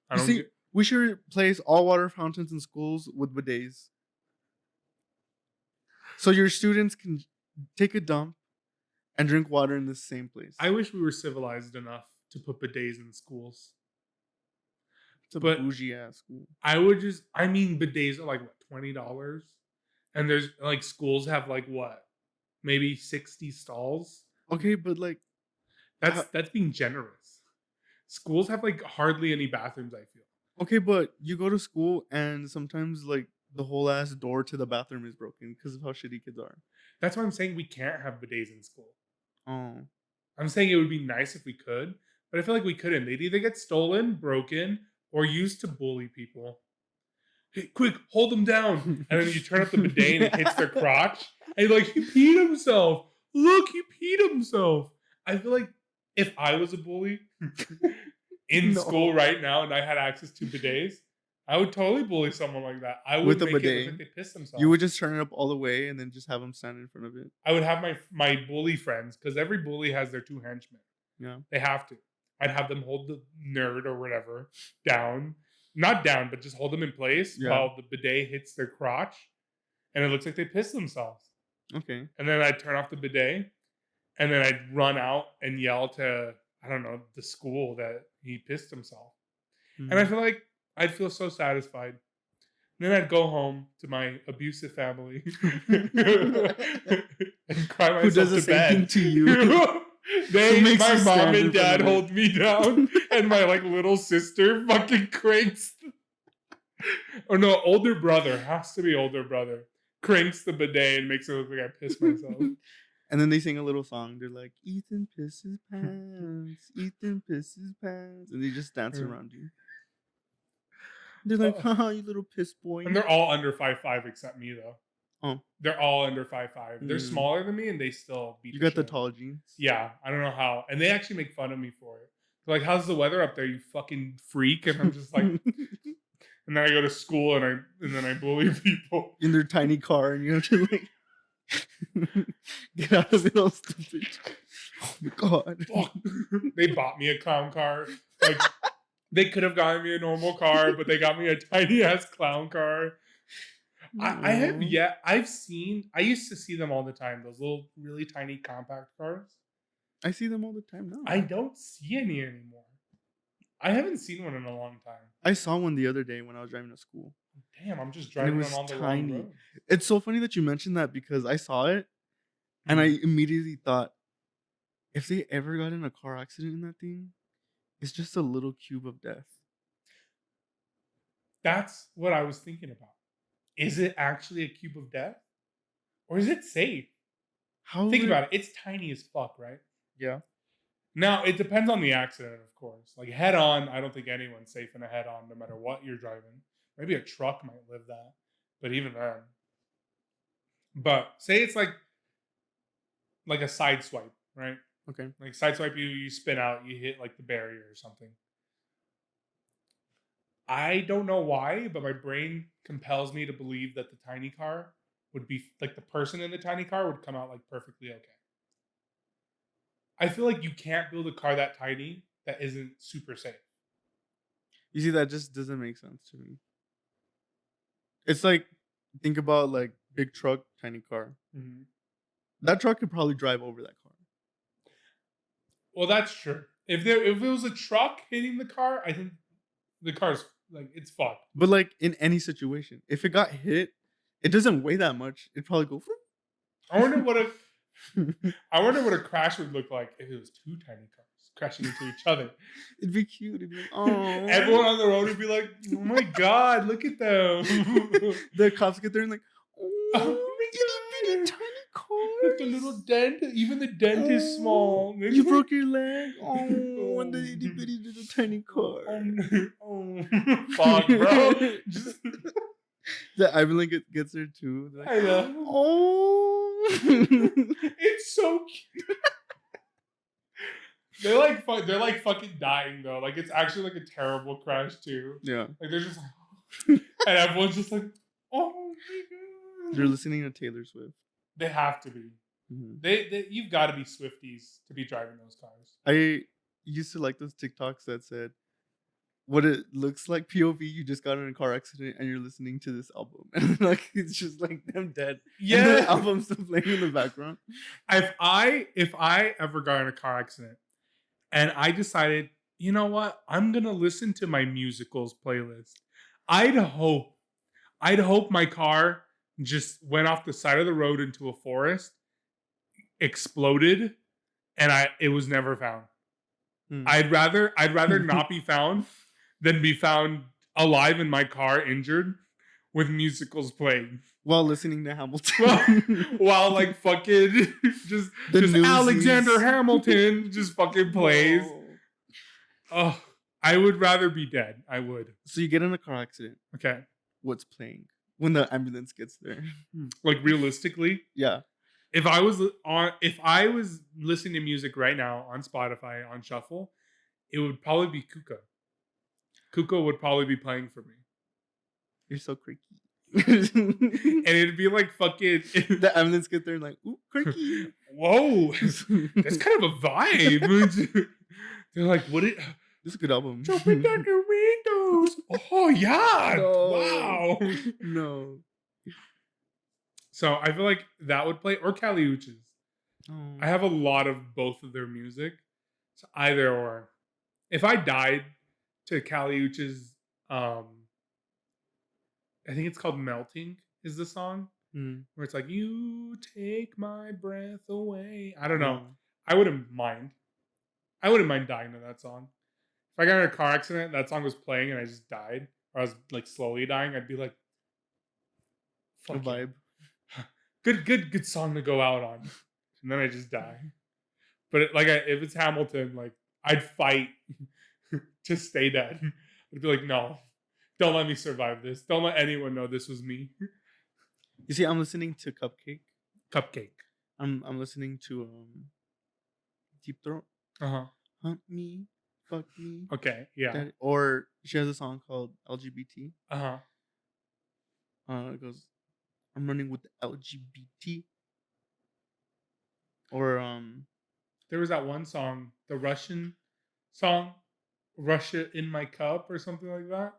We should replace all water fountains in schools with bidets, so your students can take a dump and drink water in the same place. I wish we were civilized enough to put bidets in schools. It's a But bougie ass school. I mean, bidets are like what, $20, and there's like schools have like what, maybe 60 stalls. Okay, but like that's being generous. Schools have like hardly any bathrooms, I feel. okay, but you go to school and sometimes like the whole ass door to the bathroom is broken because of how shitty kids are. That's why I'm saying we can't have bidets in school. Oh. I'm saying it would be nice if we could, but I feel like we couldn't. They'd either get stolen, broken, or used to bully people. Hey, quick, hold them down. And then you turn up the bidet and it hits their crotch. And you're like, he peed himself. Look, he peed himself. I feel like if I was a bully in school right now and I had access to bidets, I would totally bully someone like that. I would With a make it bidet. look like they pissed themselves. You would just turn it up all the way and then just have them stand in front of it. I would have my bully friends, because every bully has their 2 henchmen. Yeah. They have to. I'd have them hold the nerd or whatever down. Not down, but just hold them in place while the bidet hits their crotch. And it looks like they pissed themselves. Okay. And then I'd turn off the bidet. And then I'd run out and yell to, I don't know, the school that he pissed himself. Mm-hmm. And I feel like I'd feel so satisfied. And then I'd go home to my abusive family and cry myself Who does the to same bed. thing to you? My mom and dad hold me down, and my like little sister fucking cranks. Or no, older brother, has to be older brother, cranks the bidet and makes it look like I pissed myself. And then they sing a little song. They're like, Ethan pisses pants, Ethan pisses pants. And they just dance around you. They're like, haha, you little piss boy. And they're all under 5'5" except me, though. Oh. They're all under 5'5". They're smaller than me, and they still beat You the got the shit. tall jeans? Yeah, I don't know how. And they actually make fun of me for it. They're like, how's the weather up there, you fucking freak? And I'm just like... And then I go to school, and then I bully people. In their tiny car, and you have to like... get out of it all stupid. Oh my god. Fuck. They bought me a clown car. Like, they could have gotten me a normal car, but they got me a tiny ass clown car. I used to see them all the time, those little really tiny compact cars. I see them all the time now. I don't see any anymore. I haven't seen one in a long time. I saw one the other day when I was driving to school. Damn, I'm just driving on the wrong road. It's so funny that you mentioned that because I saw it and I immediately thought, if they ever got in a car accident in that thing, it's just a little cube of death. That's what I was thinking about. Is it actually a cube of death? Or is it safe? Think about it. It's tiny as fuck, right? Yeah. Now, it depends on the accident, of course. Like, head on, I don't think anyone's safe in a head on, no matter what you're driving. Maybe a truck might live that. But even then. But say it's like a side swipe, right? Okay. Like, side swipe, you spin out, you hit like the barrier or something. I don't know why, but my brain compels me to believe that the tiny car would be, like, the person in the tiny car would come out like perfectly okay. I feel like you can't build a car that tiny that isn't super safe. You see, that just doesn't make sense to me. It's like, think about like big truck, tiny car. Mm-hmm. That truck could probably drive over that car. Well, that's true. If it was a truck hitting the car, I think the car's like, it's fucked. But like in any situation, if it got hit, it doesn't weigh that much. It'd probably go. I wonder what a crash would look like if it was two tiny cars crashing into each other. It'd be cute. It'd be like, oh. Everyone on the road would be like, oh my god, look at them. The cops get there and like, oh my god, tiny car. The little dent, even the dent is small. You broke your leg. Oh, and the itty bitty little tiny car. Oh, fuck, bro. The Ivan Link gets there too. Like, I know. Oh, it's so cute. They're like fucking dying though. Like, it's actually like a terrible crash too. Yeah. Like, they're just like, and everyone's just like, oh my god. They're listening to Taylor Swift. They have to be. Mm-hmm. You've got to be Swifties to be driving those cars. I used to like those TikToks that said, what it looks like POV, you just got in a car accident and you're listening to this album. And like, it's just like them dead. Yeah. And the album's still playing in the background. If I ever got in a car accident, And I decided, you know what? I'm gonna listen to my musicals playlist. I'd hope, I'd hope my car just went off the side of the road into a forest, exploded, and it was never found. Hmm. I'd rather not be found than be found alive in my car, injured, with musicals playing. While listening to Hamilton. While like fucking just Alexander Hamilton just fucking plays. No. Oh, I would rather be dead. I would. So you get in a car accident. Okay. What's playing when the ambulance gets there? Like realistically, Yeah. if I was listening to music right now on Spotify on shuffle, it would probably be Kuko. Kuko would probably be playing for me. You're so creaky. And it'd be like fucking the ambulance get there and like, ooh, creaky. Whoa. That's kind of a vibe. They're like, what it this is a good album. Jumping down the windows. Oh yeah. No. Wow. No. So I feel like that would play, or Kali Uchis. Oh. I have a lot of both of their music. So either or. If I died to Kali Uchis, I think it's called Melting is the song. Where it's like, you take my breath away. I don't know. I wouldn't mind. I wouldn't mind dying to that song. If I got in a car accident, that song was playing and I just died, or I was like slowly dying, I'd be like, fuck a vibe. Good song to go out on. And then I just die. But if it's Hamilton, like I'd fight to stay dead. I'd be like, no, don't let me survive this. Don't let anyone know this was me. You see, I'm listening to Cupcake. I'm listening to Deep Throat. Hunt me, fuck me. Okay, yeah. Or she has a song called LGBT. It goes, I'm running with the LGBT. Or there was that one song, the Russian song, Russia in My Cup or something like that.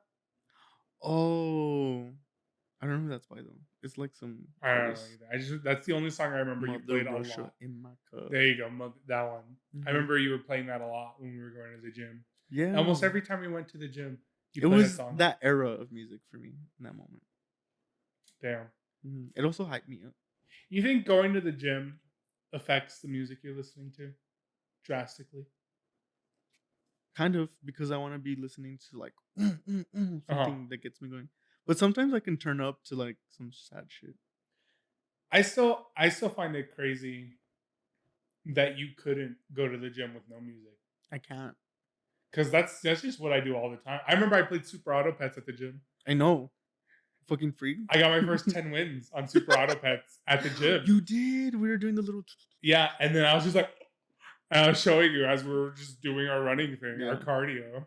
Oh, I don't know who that's by though. It's like some. I don't know either. That's the only song I remember you played a lot. In My Cup. There you go, that one. Mm-hmm. I remember you were playing that a lot when we were going to the gym. Yeah, almost every time we went to the gym, it was that era of music for me in that moment. Damn. Mm-hmm. It also hyped me up. You think going to the gym affects the music you're listening to drastically? Kind of, because I want to be listening to like something that gets me going. But sometimes I can turn up to like some sad shit. I still find it crazy that you couldn't go to the gym with no music. I can't. Because that's just what I do all the time. I remember I played Super Auto Pets at the gym. I know. Fucking freak. I got my first 10 wins on Super Auto Pets at the gym. You did? We were doing the little... Yeah, and then I was just like... And I was showing you as we were just doing our running thing, our cardio.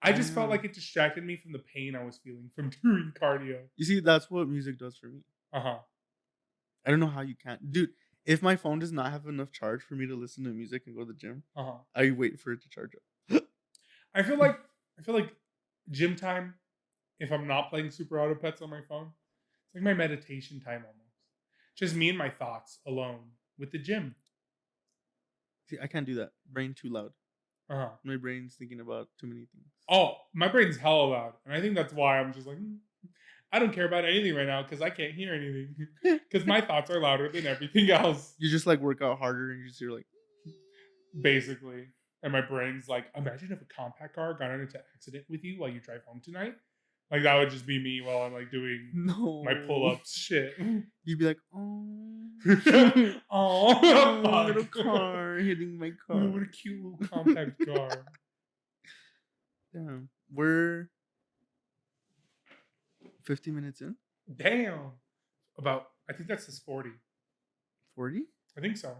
I just felt like it distracted me from the pain I was feeling from doing cardio. You see, that's what music does for me. I don't know how you can't. Dude, if my phone does not have enough charge for me to listen to music and go to the gym, I wait for it to charge up. I feel like gym time, if I'm not playing Super Auto Pets on my phone, it's like my meditation time almost. Just me and my thoughts alone with the gym. See, I can't do that. Brain too loud. My brain's thinking about too many things. Oh, my brain's hella loud. And I think that's why I'm just like, I don't care about anything right now because I can't hear anything. Because my thoughts are louder than everything else. You just like work out harder and you just hear like... Basically. And my brain's like, imagine if a compact car got into an accident with you while you drive home tonight. Like, that would just be me while I'm like doing my pull-ups shit. You'd be like, oh. Oh, little car hitting my car. What a cute little compact car. Damn. We're 50 minutes in? Damn. I think that says 40. 40? I think so.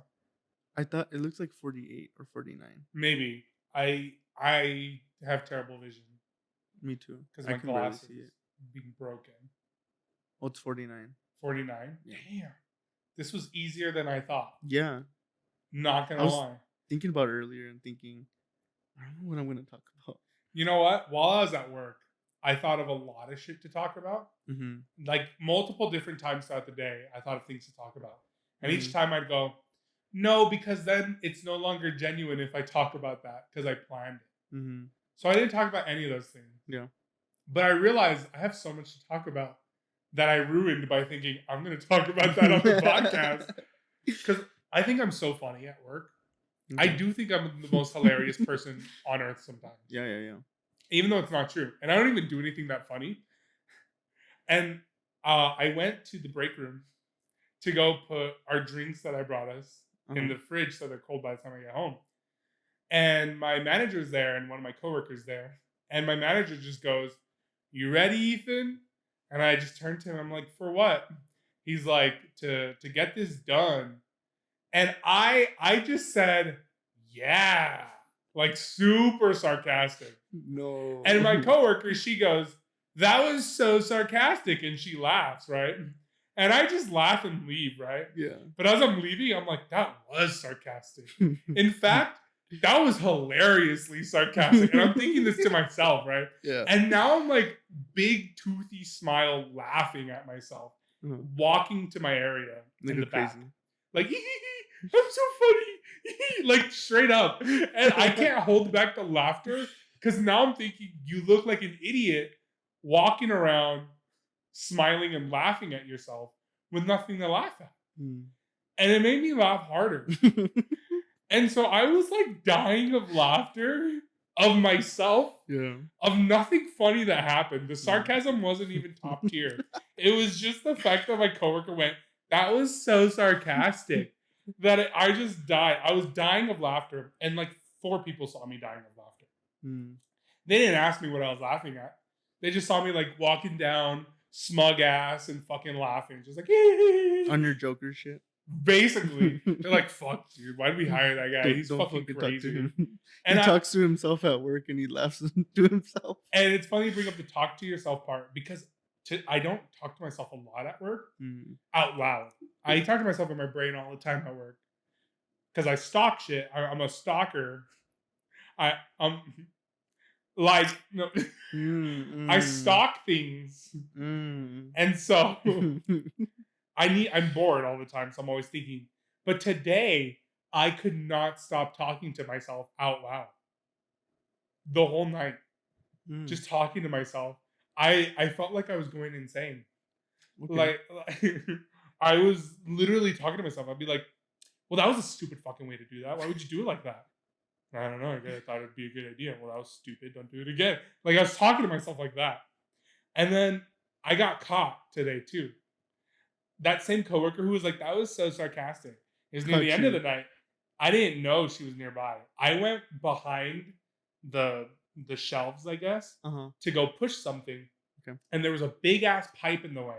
I thought it looks like 48 or 49. Maybe. I have terrible vision. Me too. Because my glasses being broken. Oh, it's 49. 49? Yeah. Damn. This was easier than I thought. Yeah. Not gonna lie. Thinking about it earlier and thinking, I don't know what I'm gonna talk about. You know what? While I was at work, I thought of a lot of shit to talk about. Like multiple different times throughout the day, I thought of things to talk about. And each time I'd go, No, because then it's no longer genuine if I talk about that because I planned it. Mm-hmm. So I didn't talk about any of those things. Yeah. But I realized I have so much to talk about that I ruined by thinking I'm going to talk about that on the podcast. Because I think I'm so funny at work. Okay. I do think I'm the most hilarious person on earth sometimes. Yeah. Even though it's not true. And I don't even do anything that funny. And I went to the break room to go put our drinks that I brought us in the fridge so they're cold by the time I get home. And my manager's there and one of my coworkers there. And my manager just goes, "You ready, Ethan?" And I just turned to him. I'm like, "For what?" He's like, to get this done. And I just said, "Yeah." Like super sarcastic. No. And my coworker, she goes, "That was so sarcastic." And she laughs, right? And I just laugh and leave, right? Yeah. But as I'm leaving, I'm like, that was sarcastic. In fact, that was hilariously sarcastic. And I'm thinking this to myself, right? Yeah. And now I'm like big toothy smile laughing at myself, walking to my area in the back. Like, I'm so funny. Like straight up. And I can't hold back the laughter because now I'm thinking you look like an idiot walking around smiling and laughing at yourself with nothing to laugh at. And it made me laugh harder. And so I was like dying of laughter of myself, of nothing funny that happened. The sarcasm wasn't even top tier. It was just the fact that my coworker went, "That was so sarcastic," that I just died. I was dying of laughter. And like 4 people saw me dying of laughter. They didn't ask me what I was laughing at. They just saw me like walking down, smug ass and fucking laughing. Just like, on your Joker shit. Basically. They're like, "Fuck, dude. Why did we hire that guy? He's fucking crazy." And he talks to himself at work and he laughs to himself. And it's funny you bring up the talk to yourself part because I don't talk to myself a lot at work out loud. I talk to myself in my brain all the time at work because I stalk shit. I'm a stalker. Like, no, I stalk things. And so I'm bored all the time. So I'm always thinking. But today, I could not stop talking to myself out loud. The whole night. Just talking to myself. I felt like I was going insane. Okay. Like I was literally talking to myself. I'd be like, "Well, that was a stupid fucking way to do that. Why would you do it like that?" "I don't know. I thought it'd be a good idea." "Well, that was stupid. Don't do it again." Like I was talking to myself like that. And then I got caught today too. That same coworker who was like, "That was so sarcastic." It was near the end of the night. I didn't know she was nearby. I went behind the shelves, I guess, to go push something. Okay. And there was a big ass pipe in the way.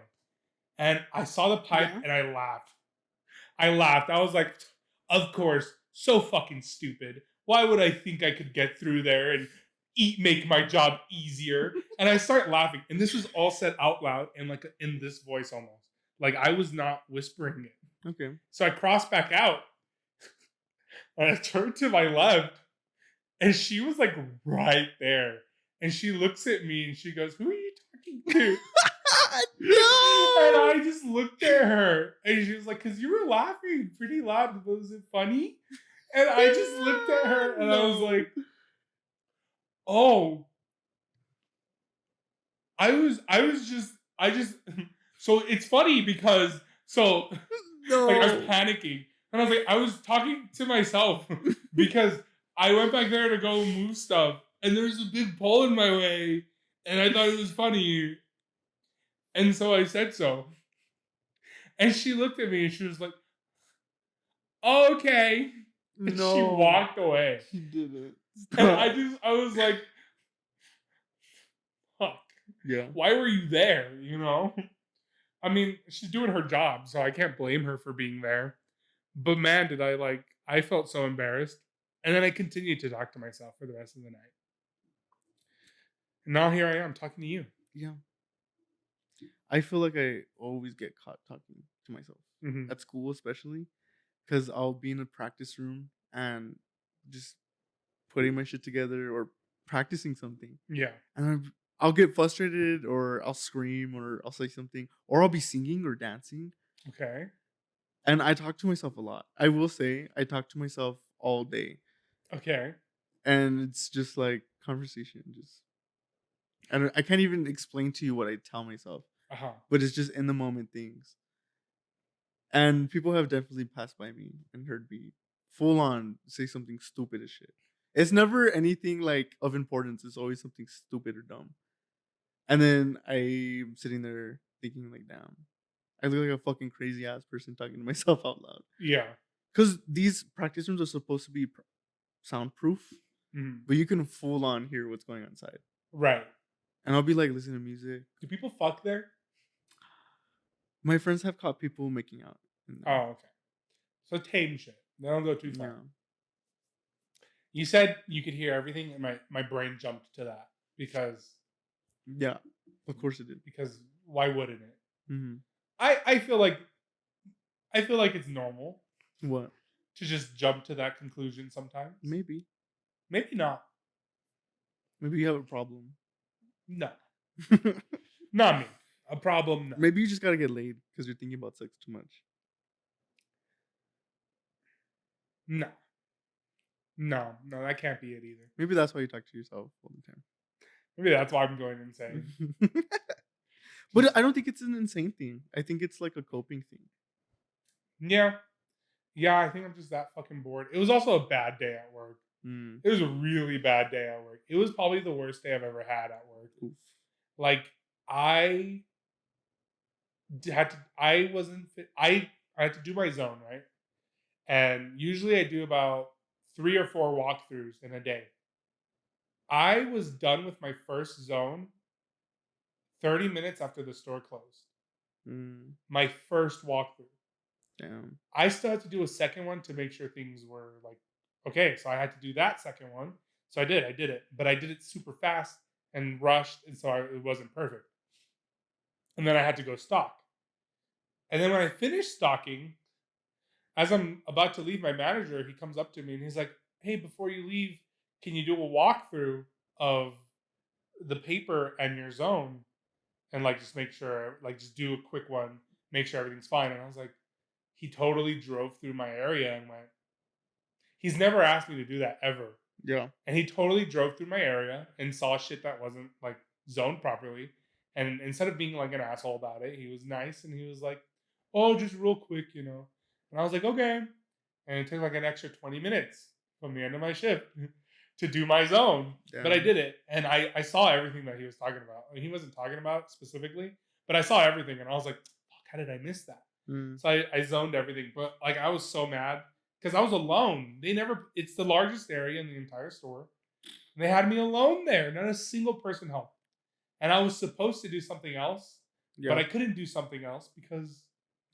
And I saw the pipe and I laughed. I was like, "Of course, so fucking stupid. Why would I think I could get through there and make my job easier?" And I start laughing. And this was all said out loud and like in this voice almost. Like I was not whispering it. Okay. So I crossed back out and I turned to my left and she was like right there. And she looks at me and she goes, "Who are you talking to?" No! And I just looked at her and she was like, "Because you were laughing pretty loud. Was it funny?" And I just looked at her and I was like, "Oh." I just so it's funny because like I was panicking and I was like, I was talking to myself because I went back there to go move stuff and there's a big pole in my way and I thought it was funny. And so I said so. And she looked at me and she was like, "Oh, okay." And she walked away. She didn't. And I was like, fuck. Yeah. Why were you there? You know? I mean, she's doing her job, so I can't blame her for being there. But man, did I felt so embarrassed. And then I continued to talk to myself for the rest of the night. And now here I am talking to you. Yeah. I feel like I always get caught talking to myself. At school especially. Because I'll be in a practice room and just putting my shit together or practicing something. Yeah. And I'll get frustrated or I'll scream or I'll say something. Or I'll be singing or dancing. Okay. And I talk to myself a lot. I will say I talk to myself all day. Okay. And it's just like conversation. I can't even explain to you what I tell myself. Uh-huh. But it's just in the moment things. And people have definitely passed by me and heard me full on say something stupid as shit. It's never anything like of importance. It's always something stupid or dumb. And then I'm sitting there thinking like, damn, I look like a fucking crazy ass person talking to myself out loud. Yeah. Because these practice rooms are supposed to be soundproof, Mhm. but you can full on hear what's going on inside. Right. And I'll be like listening to music. Do people fuck there? My friends have caught people making out. Oh, okay. So tame shit. They don't go too far. Yeah. You said you could hear everything, and my brain jumped to that because Yeah, of course it did. because why wouldn't it? Mm-hmm. I feel like it's normal What? to just jump to that conclusion sometimes. Maybe not. you have a problem. No, not me. A problem. No. Maybe you just gotta get laid because you're thinking about sex too much. No, that can't be it either. Maybe that's why you talk to yourself all the time. Maybe that's why I'm going insane. But I don't think it's an insane thing. I think it's like a coping thing. Yeah, I think I'm just that fucking bored. It was also a bad day at work. It was a really bad day at work. It was probably the worst day I've ever had at work. Oof. Like I had to. I wasn't. I had to do my zone, right? And usually I do about 3 or 4 walkthroughs in a day. I was done with my first zone 30 minutes after the store closed. My first walkthrough. Damn. I still had to do a second one to make sure things were like, okay, so I had to do that second one. So I did it. But I did it super fast and rushed, and so it wasn't perfect. And then I had to go stock. And then when I finished stocking, as I'm about to leave, my manager, he comes up to me and he's like, hey, before you leave, can you do a walkthrough of the paper and your zone? And like, just make sure, like, just do a quick one, make sure everything's fine. And I was like, he totally drove through my area and went, he's never asked me to do that ever. Yeah. And he totally drove through my area and saw shit that wasn't like zoned properly. And instead of being like an asshole about it, he was nice and he was like, oh, just real quick, And I was like, okay. And it took like an extra 20 minutes from the end of my shift to do my zone. Damn. But I did it. And I saw everything that he was talking about. I mean, he wasn't talking about it specifically, but I saw everything. And I was like, fuck, how did I miss that? So I zoned everything. But like, I was so mad because I was alone. It's the largest area in the entire store. And they had me alone there. Not a single person helped. And I was supposed to do something else, but I couldn't do something else because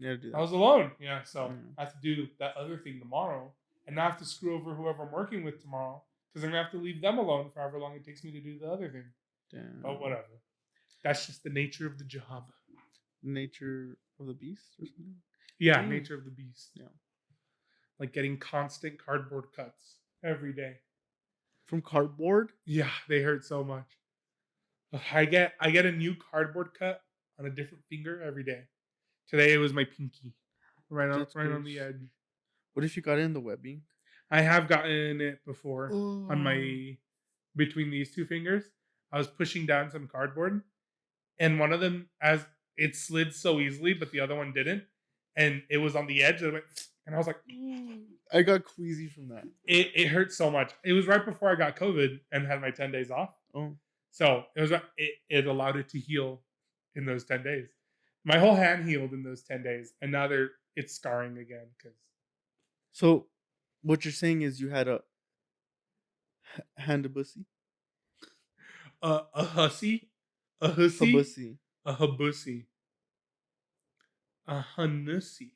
I was alone. Yeah, so I have to do that other thing tomorrow. And now I have to screw over whoever I'm working with tomorrow because I'm going to have to leave them alone for however long it takes me to do the other thing. Damn. But whatever. That's just the nature of the job. Nature of the beast or something? Yeah, nature of the beast. Yeah. Like getting constant cardboard cuts every day. From cardboard? Yeah, they hurt so much. I get a new cardboard cut on a different finger every day. Today it was my pinky, right on the edge. What if you got it in the webbing? I have gotten it before on my between these two fingers. I was pushing down some cardboard, and one of them, as it slid so easily, but the other one didn't, and it was on the edge. And I was like, I got queasy from that. It hurt so much. It was right before I got COVID and had my 10 days off. Oh. So it allowed it to heal in those 10 days. My whole hand healed in those 10 days, and now it's scarring again. So, what you're saying is you had a handabussy? A hussy? A hussy? Habussy. A habussy. A hanussi.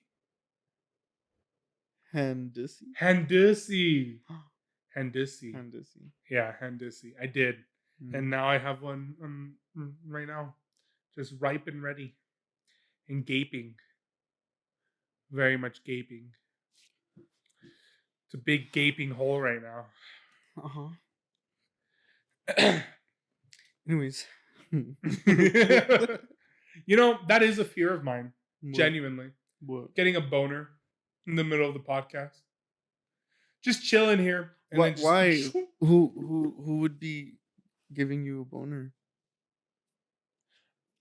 Handussy? Handussy. Handussy. Handussy. Yeah, handussy. I did. And now I have one right now. Just ripe and ready. And gaping. Very much gaping. It's a big gaping hole right now. Uh-huh. Anyways. That is a fear of mine. What? Genuinely. What? Getting a boner in the middle of the podcast. Just chilling here. And What? then Why? just, Who would be giving you a boner?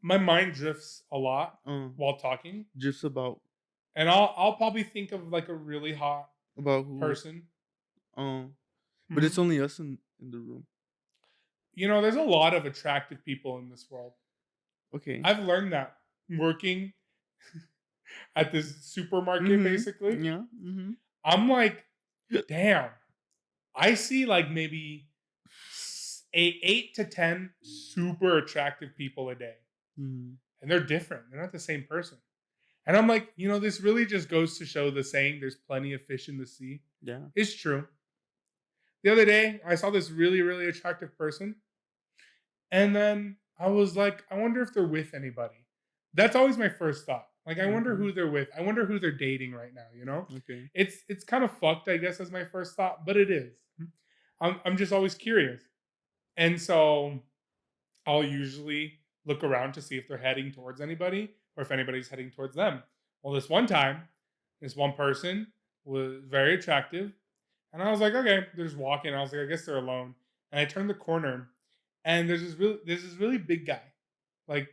my mind drifts a lot Oh, while talking. just And I'll probably think of like a really hot about who? person. Oh, but Mhm. it's only us in the room. You know, there's a lot of attractive people in this world. Okay. I've learned that working at this supermarket, Mm-hmm. basically. Yeah. Mm-hmm. I'm like, damn, I see like maybe 8 to 10 super attractive people a day. Mm-hmm. And they're different. They're not the same person. And I'm like, you know, this really just goes to show the saying, there's plenty of fish in the sea. Yeah. It's true. The other day, I saw this really, really attractive person. And then I was like, I wonder if they're with anybody. That's always my first thought. Like, I wonder Mm-hmm. who they're with. I wonder who they're dating right now, you know? Okay. It's kind of fucked, I guess, as my first thought, but it is. I'm just always curious. And so I'll usually look around to see if they're heading towards anybody or if anybody's heading towards them. Well, this one time, this one person was very attractive. And I was like, okay, they're just walking. I was like, I guess they're alone. And I turned the corner and there's this really big guy. Like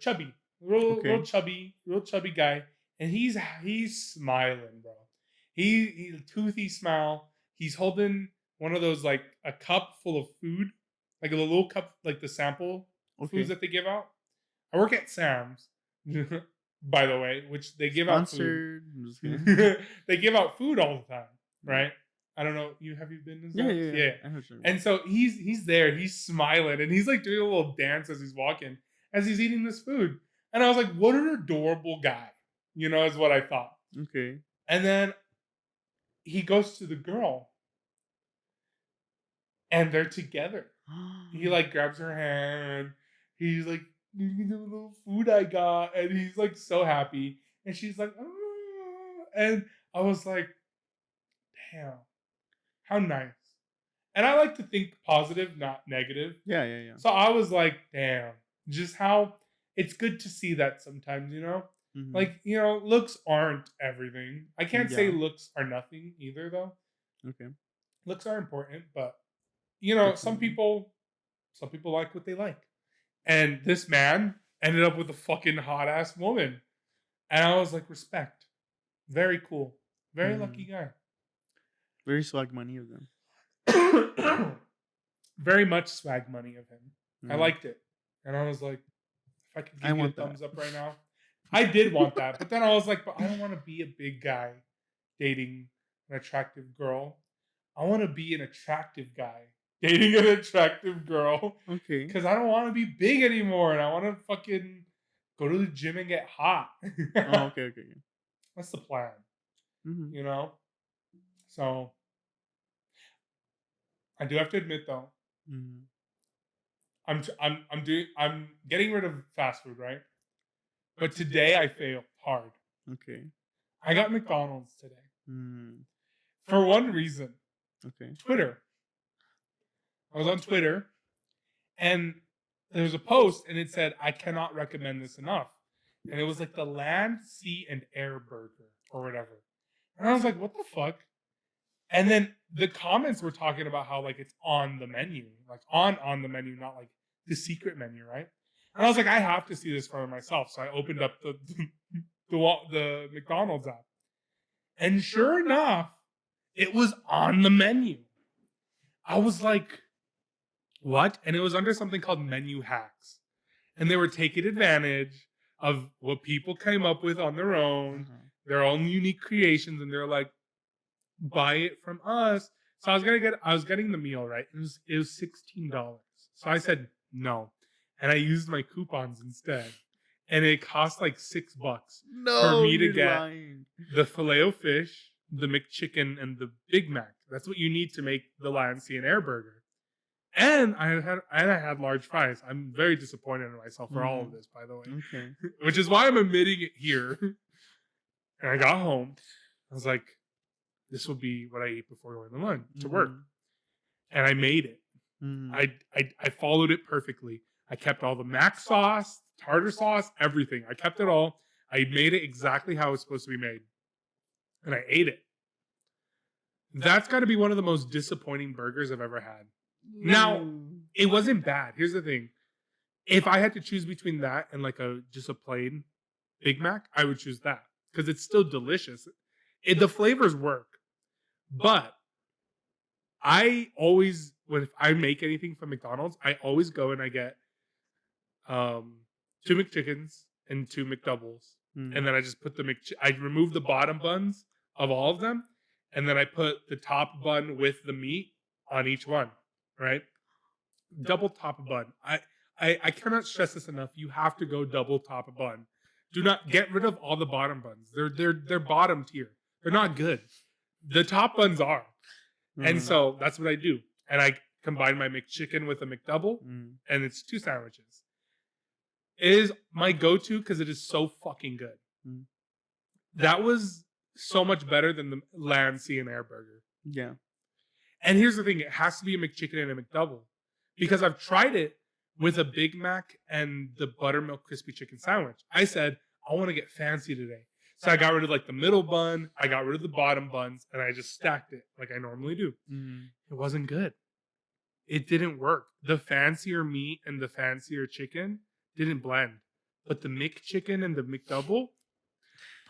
chubby. Okay. Real chubby guy. And he's smiling, bro. He's a toothy smile. He's holding one of those like a cup full of food, like a little cup, like the sample foods Okay. that they give out. I work at Sam's, by the way, which they give out food. Sponsored. I'm just kidding. They give out food all the time, right? I don't know. Have you been to Yeah, Sam's? yeah, yeah. I know what you're And so he's there, he's smiling, and he's like doing a little dance as he's walking, as he's eating this food. And I was like, what an adorable guy, you know, is what I thought. Okay. And then he goes to the girl, and they're together. He like grabs her hand. He's like, "You can do a little food I got," and he's like so happy. And she's like, "Ah." And I was like, damn, how nice. And I like to think positive, not negative. Yeah, yeah, yeah. So I was like, damn, just how it's good to see that sometimes, you know? Mm-hmm. Like, you know, looks aren't everything. I can't say Yeah. looks are nothing either, though. Okay. Looks are important, but you know, Definitely. some people like what they like. And this man ended up with a fucking hot ass woman. And I was like, respect. Very cool. Very lucky Mm-hmm. guy. Very swag money of them. Very much swag money of him. I Mm. liked it. And I was like, if I could I give you a want that. thumbs up right now. I did want that. But then I was like, but I don't want to be a big guy dating an attractive girl. I want to be an attractive guy dating an attractive girl. Okay. Because I don't want to be big anymore. And I want to fucking go to the gym and get hot. Oh, okay, okay. That's the plan. Mm-hmm. You know? So I do have to admit though, Mm-hmm. I'm getting rid of fast food, right? But today I failed hard. Okay. I got McDonald's today. Mm. For one reason. Okay. Twitter. I was on Twitter and there was a post and it said, I cannot recommend this enough. And it was like the Land, Sea, and Air Burger or whatever. And I was like, what the fuck? And then the comments were talking about how like it's on the menu, like on the menu, not like the secret menu, right? And I was like, I have to see this for myself. So I opened up the McDonald's app, and sure enough, it was on the menu. I was like, what? And it was under something called menu hacks, and they were taking advantage of what people came up with on their own, their own unique creations, and they're like, buy it from us. So I was getting the meal, right? It was $16. So I said no. And I used my coupons instead. And it cost like $6 for me to get the Filet-O-Fish, the McChicken, and the Big Mac. That's what you need to make the Land, Sea, and Air Burger. And I had large fries. I'm very disappointed in myself for all of this, by the way. Okay. Which is why I'm admitting it here. And I got home. I was like, this will be what I eat before going to lunch to work. And I made it. I followed it perfectly. I kept all the mac sauce, tartar sauce, everything. I kept it all. I made it exactly how it was supposed to be made. and I ate it. That's got to be one of the most disappointing burgers I've ever had. Now, it wasn't bad. Here's the thing. If I had to choose between that and like just a plain Big Mac, I would choose that because it's still delicious. The flavors work. But when I make anything from McDonald's, I always go and I get 2 McChickens and 2 McDoubles. And then I just put I remove the bottom buns of all of them. And then I put the top bun with the meat on each one, right? Double top bun. I cannot stress this enough. You have to go double top bun. Do not get rid of all the bottom buns. They're bottom tier. They're not good. The top buns are. And so that's what I do. And I combine my McChicken with a McDouble, and it's 2 sandwiches. It is my go-to because it is so fucking good. That was so much better than the Land, Sea, and Air burger. Yeah. And here's the thing. It has to be a McChicken and a McDouble. Because I've tried it with a Big Mac and the buttermilk crispy chicken sandwich. I said, I want to get fancy today. So I got rid of like the middle bun. I got rid of the bottom buns. And I just stacked it like I normally do. It wasn't good. It didn't work. The fancier meat and the fancier chicken didn't blend. But the McChicken and the McDouble,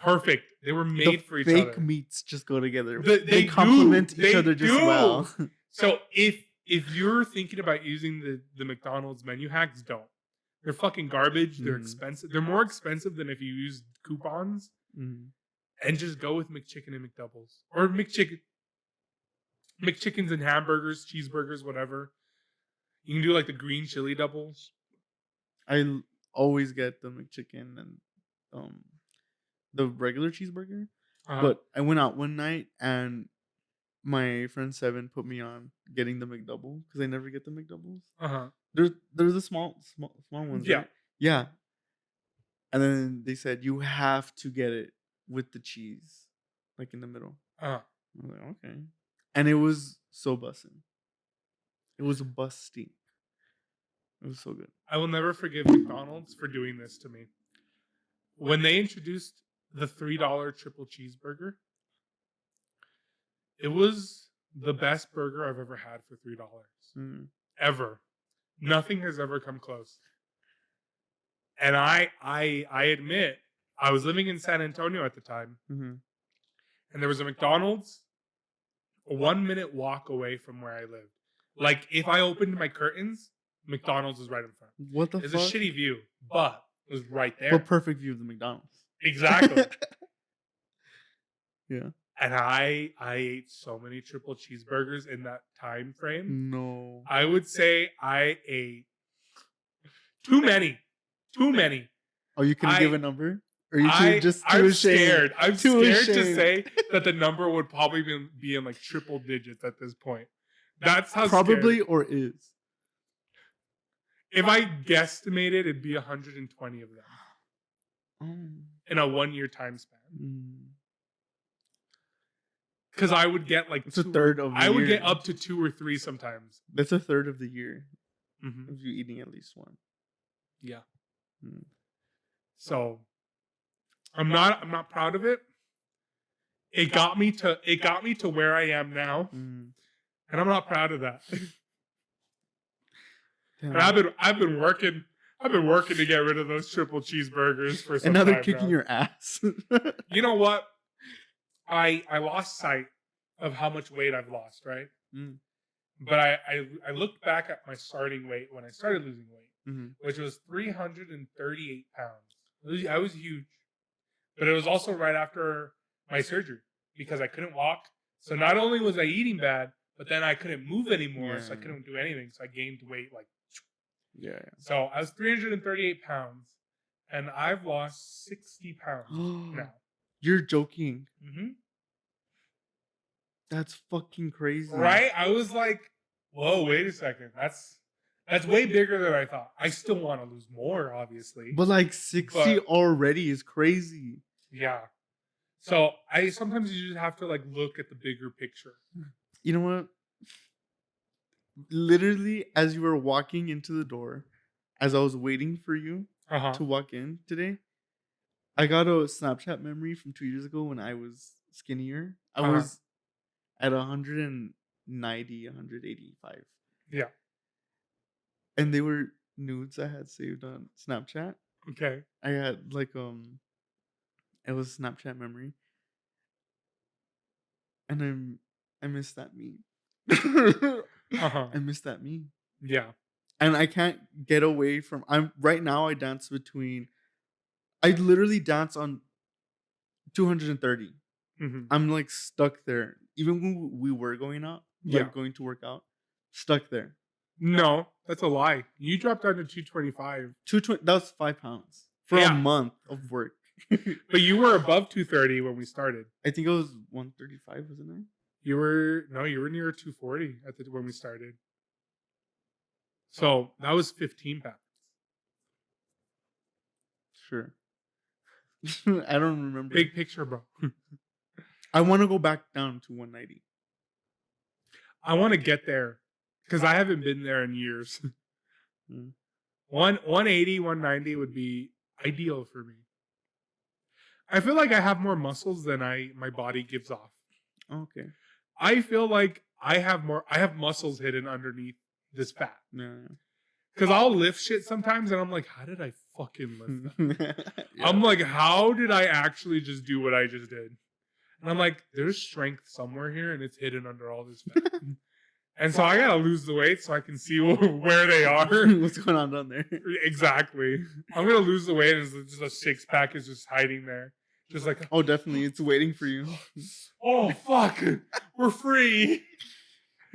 perfect. They were made for each other. Fake meats just go together. They complement each other just well. So if you're thinking about using the McDonald's menu hacks, don't. They're fucking garbage. They're expensive. They're more expensive than if you use coupons. And just go with McChicken and McDoubles. Or McChickens and hamburgers, cheeseburgers, whatever. You can do like the green chili doubles. I always get the McChicken and the regular cheeseburger. But I went out one night and my friend Seven put me on getting the McDouble because I never get the McDoubles. They're the small ones. Yeah. Right? Yeah. And then they said you have to get it with the cheese, like in the middle. I was like, okay. And it was so bussin'. It was busting. It was so good. I will never forgive McDonald's for doing this to me. When they introduced the $3 triple cheeseburger, it was the best burger I've ever had for $3. Ever. Nothing has ever come close. And I admit, I was living in San Antonio at the time. And there was a McDonald's a 1-minute walk away from where I lived. Like, if I opened my curtains, McDonald's was right in front. What the fuck? It's a shitty view, but it was right there. But perfect view of the McDonald's. Exactly. Yeah. And I ate so many triple cheeseburgers in that time frame. No. I would say I ate too many. Oh, you can give a number? Or you just too I'm ashamed? scared. I'm scared ashamed to say that the number would probably be in like triple digits at this point. That's how probably scared. Or is. If I guesstimated, it'd be 120 of them in a 1-year time span. Because I would get like it's a third of the year. I would get up to 2 or 3 sometimes. That's a third of the year of you eating at least one. Yeah. So I'm not proud of it. It got me to where I am now, and I'm not proud of that. And I've been working to get rid of those triple cheeburgers for some time. And now they're kicking your ass. You know what? I lost sight of how much weight I've lost, right? But I looked back at my starting weight when I started losing weight, which was 338 pounds. I was huge. But it was also right after my surgery because I couldn't walk. So not only was I eating bad, but then I couldn't move anymore, so I couldn't do anything. So I gained weight like. Yeah. So I was 338 pounds, and I've lost 60 pounds now. You're joking. Mm-hmm. That's fucking crazy. Right? I was like, whoa, wait a second. That's way bigger than I thought. I still want to lose more, obviously. But like 60 already is crazy. Yeah. So sometimes you just have to like look at the bigger picture. You know what? Literally, as you were walking into the door, as I was waiting for you to walk in today, I got a Snapchat memory from 2 years ago when I was skinnier. I Uh-huh. was at 190, 185. Yeah. And they were nudes I had saved on Snapchat. Okay. I had like it was Snapchat memory, and I miss that meme. Uh-huh. I miss that meme, Yeah. and I can't get away from. I'm right now. I dance between. I literally dance on 230. Hmm. I'm like stuck there. Even when we were going out, Yeah. like going to work out, stuck there. No, that's a lie. You dropped down to 225. 220. That was 5 pounds for a Yeah. month of work. But you were above 230 when we started. I think it was 135, wasn't it? You were near 240 when we started. So that was 15 pounds. Sure. I don't remember. Big picture, bro. I want to go back down to 190. I want to get there because I haven't been there in years. Mm. 180, 190 would be ideal for me. I feel like I have more muscles than my body gives off. Okay. I feel like I have muscles hidden underneath this fat. Yeah. Because I'll lift shit sometimes and I'm like, how did I fucking lift that? Yeah. I'm like, how did I actually just do what I just did? And I'm like, there's strength somewhere here and it's hidden under all this fat. And so I gotta lose the weight so I can see where they are. What's going on down there? Exactly. I'm gonna lose the weight and it's just a six pack is just hiding there. Just like, Oh, definitely. It's waiting for you. oh fuck, we're free.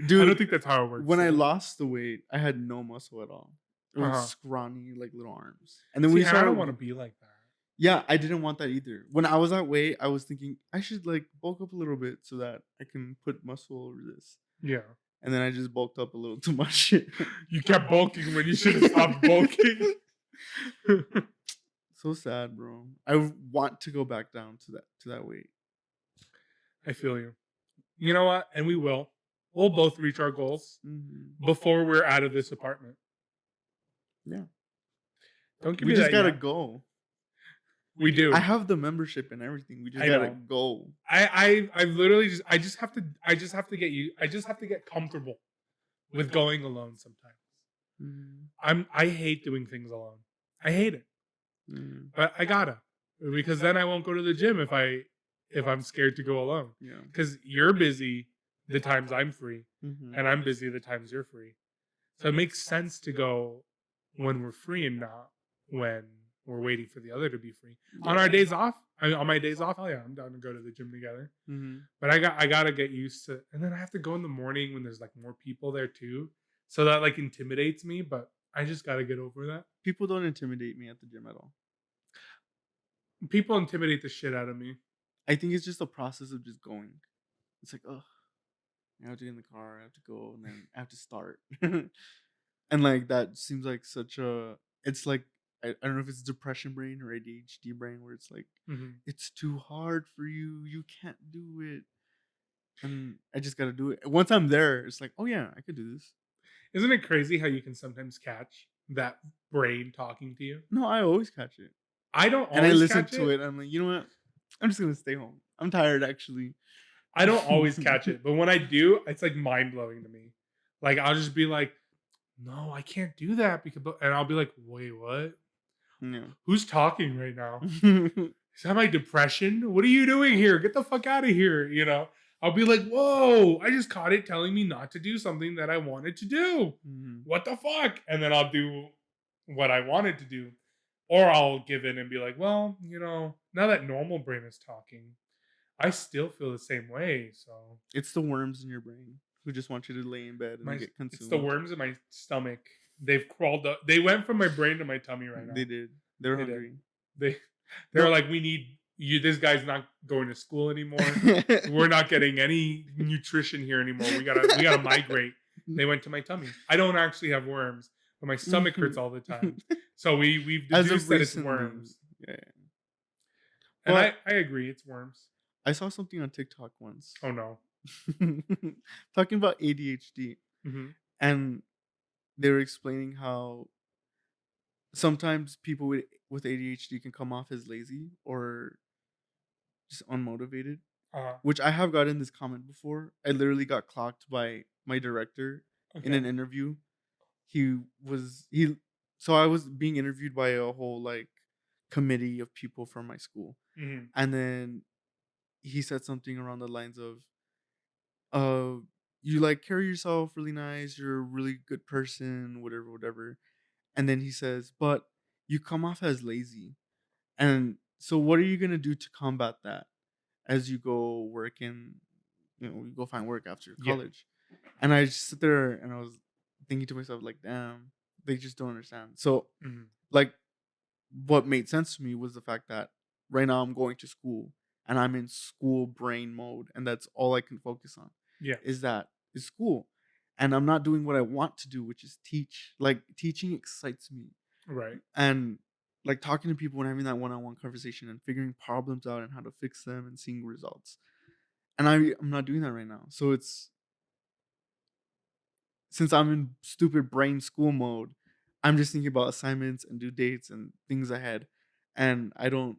Dude, I don't think that's how it works. when I lost the weight, I had no muscle at all. It was Uh-huh. scrawny, like little arms. And then See, we started. I don't want to be like that. Yeah, I didn't want that either. When I was that weight, I was thinking I should like bulk up a little bit so that I can put muscle over this. Yeah. And then I just bulked up a little too much. You kept bulking when you should have stopped bulking. So sad, bro. I want to go back down to that weight. I feel you. You know what? And we will. We'll both reach our goals before we're out of this apartment. Yeah. Don't give we me just that gotta yet. go. We do. I have the membership and everything. We just I gotta know. go. I literally just have to get comfortable with going alone sometimes. I hate doing things alone. I hate it. But I gotta, because then I won't go to the gym if I'm scared to go alone. Yeah. Because you're busy the times I'm free, and I'm busy the times you're free. So it makes sense to go when we're free and not when we're waiting for the other to be free. On our days off, on my days off, oh yeah, I'm down to go to the gym together. But I gotta get used to, and then I have to go in the morning when there's like more people there too, so that like intimidates me. But I just gotta get over that. People don't intimidate me at the gym at all. People intimidate the shit out of me. I think it's just the process of just going. It's like, oh, I have to get in the car, I have to go, and then I have to start. And like that seems like such a. It's like I don't know if it's depression brain or ADHD brain where it's like it's too hard for you. You can't do it, and I just gotta do it. Once I'm there, it's like, oh yeah, I could do this. Isn't it crazy how you can sometimes catch that brain talking to you? No, I always catch it. I don't always and I listen catch to it. I'm like, you know what? I'm just gonna stay home. I'm tired, actually. I don't always catch it, but when I do, it's like mind blowing to me. Like I'll just be like, no, I can't do that because, and I'll be like, wait, what? Yeah. Who's talking right now? Is that my depression? What are you doing here? Get the fuck out of here. You know, I'll be like, whoa, I just caught it telling me not to do something that I wanted to do. What the fuck? And then I'll do what I wanted to do. Or I'll give in and be like, well, you know, now that normal brain is talking, I still feel the same way. So it's the worms in your brain who just want you to lay in bed and get consumed. It's the worms in my stomach. They've crawled up. They went from my brain to my tummy right now. They did. They were hungry. They're like, we need you. This guy's not going to school anymore. We're not getting any nutrition here anymore. We gotta migrate. They went to my tummy. I don't actually have worms, but my stomach hurts all the time. So we've deduced that it's worms. Yeah. And I agree, it's worms. I saw something on TikTok once. Oh no. Talking about ADHD. And they were explaining how sometimes people with ADHD can come off as lazy or just unmotivated. which I have gotten this comment before. I literally got clocked by my director in Okay. an interview. He was he so I was being interviewed by a whole like committee of people from my school. Mhm. And then he said something around the lines of uh you like carry yourself really nice, you're a really good person, whatever, whatever. And then he says, but you come off as lazy. And so what are you gonna do to combat that as you go work in, you go find work after Yeah. college? And I just sit there and I was thinking to myself, like, damn, they just don't understand. So Mhm. like what made sense to me was the fact that right now I'm going to school and I'm in school brain mode, and that's all I can focus on Yeah. is school. And I'm not doing what I want to do, which is teach. Like teaching excites me. Right. And like talking to people and having that one-on-one conversation and figuring problems out and how to fix them and seeing results. And I'm not doing that right now. So it's since I'm in stupid brain school mode, I'm just thinking about assignments and due dates and things ahead. And I think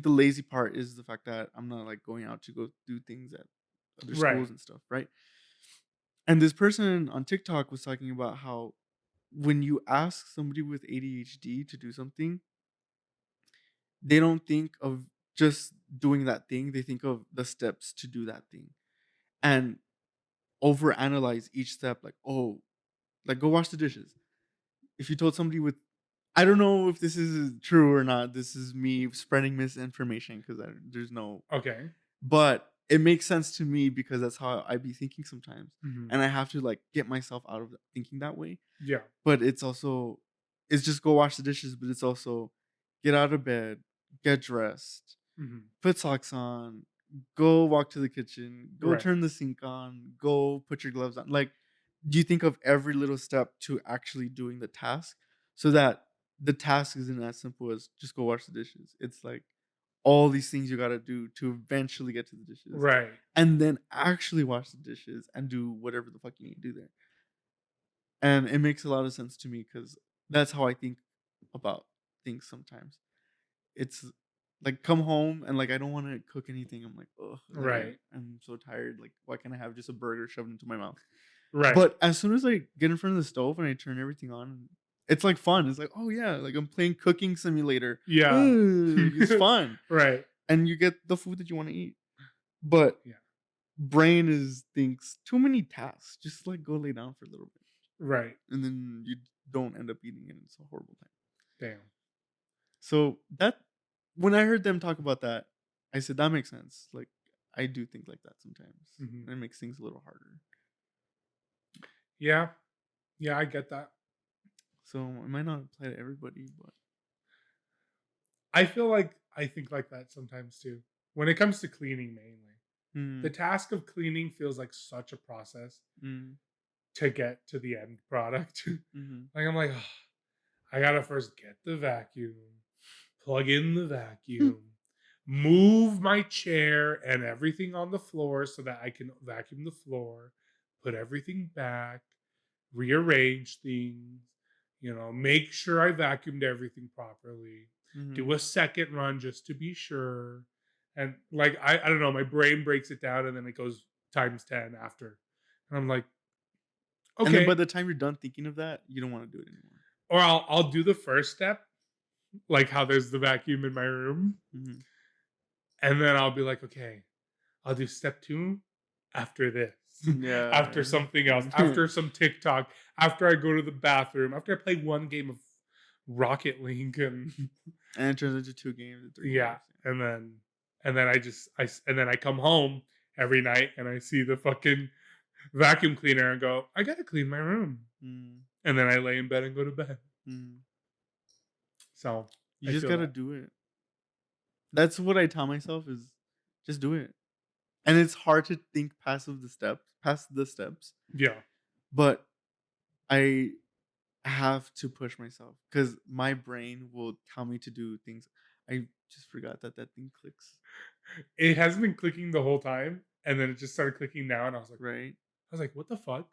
the lazy part is the fact that I'm not like going out to go do things at other Right. schools and stuff, right? And this person on TikTok was talking about how when you ask somebody with ADHD to do something, they don't think of just doing that thing. They think of the steps to do that thing and overanalyze each step. Like, oh, like go wash the dishes. If you told somebody with, I don't know if this is true or not. This is me spreading misinformation because there's no, Okay. but it makes sense to me because that's how I be thinking sometimes, Mhm. and I have to like get myself out of thinking that way. Yeah. But it's just go wash the dishes, but it's also get out of bed, get dressed, Mhm. put socks on, go walk to the kitchen, go Right. turn the sink on, go put your gloves on. Like, do you think of every little step to actually doing the task so that the task isn't as simple as just go wash the dishes? It's like all these things you got to do to eventually get to the dishes Right. and then actually wash the dishes and do whatever the fuck you need to do there. And it makes a lot of sense to me because that's how I think about things sometimes. It's like come home and like I don't want to cook anything. I'm like, oh, like Right. I'm so tired. Like, why can't I have just a burger shoved into my mouth? Right. But as soon as I get in front of the stove and I turn everything on, it's like fun. It's like, oh yeah, like I'm playing cooking simulator. Yeah. It's fun. Right. And you get the food that you want to eat. But Yeah. brain is thinks too many tasks. Just like go lay down for a little bit. Right. And then you don't end up eating it. It's a horrible time. Damn. So that when I heard them talk about that, I said that makes sense. Like I do think like that sometimes. Mhm. And it makes things a little harder. Yeah. Yeah, I get that. So it might not apply to everybody, but I feel like I think like that sometimes too. When it comes to cleaning mainly. The mm, task of cleaning feels like such a process mm, to get to the end product. mm-hmm, Like I'm like, "Ugh, I gotta first get the vacuum, plug in the vacuum, move my chair and everything on the floor so that I can vacuum the floor, put everything back, rearrange things, make sure I vacuumed everything properly, mm-hmm. do a second run just to be sure. And like I don't know, my brain breaks it down and then it goes times 10 after. And I'm like, And then by okay. the time you're done thinking of that, you don't want to do it anymore. Or I'll do the first step, like how there's the vacuum in my room. Mm-hmm. And then I'll be like, okay, I'll do step 2 after this, after Yeah. something else, after some TikTok, after I go to the bathroom, after I play one game of Rocket League, and And it turns into 2 games and 3 games. yeah, and then I come home every night and I see the fucking vacuum cleaner and go, I gotta clean my room, Mm, and then I lay in bed and go to bed. mm. So You I just feel gotta that. do it. That's what I tell myself is just do it. And it's hard to think past the steps, Yeah. but I have to push myself because my brain will tell me to do things. I just forgot that that thing clicks, It has been clicking the whole time, and then it just started clicking now, and right? I was like, what the fuck?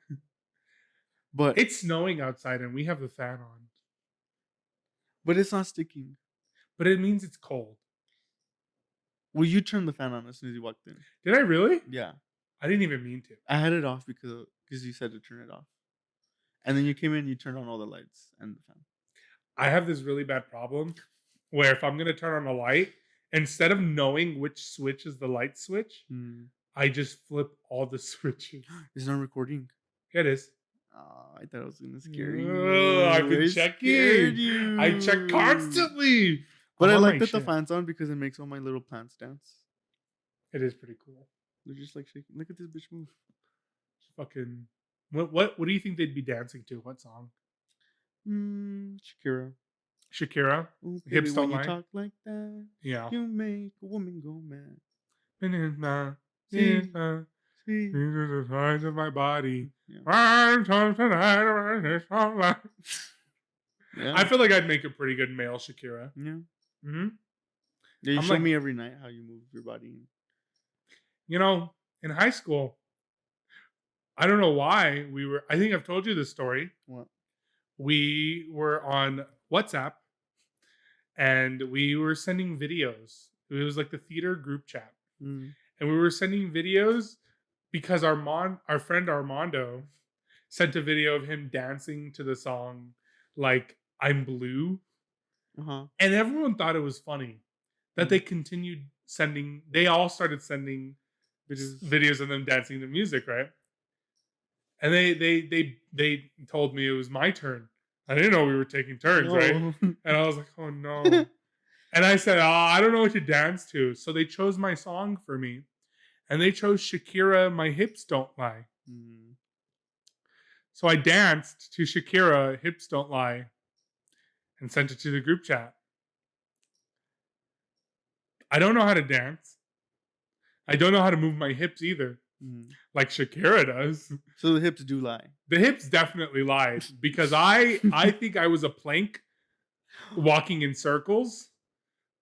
But It's snowing outside, and we have the fan on, but it's not sticking. but it means it's cold. Well, you turned the fan on as soon as you walked in. Did I really? Yeah. I didn't even mean to. I had it off because you said to turn it off. And then you came in, you turned on all the lights and the fan. I have this really bad problem where if I'm going to turn on a light, instead of knowing which switch is the light switch, I just flip all the switches. It's not recording. Yeah, it is. Oh, I thought I was going to scare you. I've been checking. I check constantly. But I like that the fan's on because it makes all my little plants dance. It is pretty cool. They're just like shaking. Look at this bitch move. Fucking. What do you think they'd be dancing to? What song? Shakira. Shakira. Ooh, baby, hips don't lie. You talk like that. Yeah. You make a woman go mad. These are the signs of my body. Yeah. Yeah. I feel like I'd make a pretty good male Shakira. Yeah. Mm-hmm. Yeah, you show me every night how you move your body. You know, in high school, I don't know why I think I've told you this story. What? We were on WhatsApp and we were sending videos. It was like the theater group chat. And we were sending videos because our friend Armando sent a video of him dancing to the song like I'm Blue. And everyone thought it was funny that they continued sending. They all started sending videos of them dancing to music, right? And they told me it was my turn. I didn't know we were taking turns, right? And I was like, oh no. And I said, I don't know what to dance to. So they chose my song for me. And they chose Shakira, My Hips Don't Lie. So I danced to Shakira, Hips Don't Lie, and sent it to the group chat. I don't know how to dance. I don't know how to move my hips either, like Shakira does. So the hips do lie. The hips definitely lied because I think I was a plank walking in circles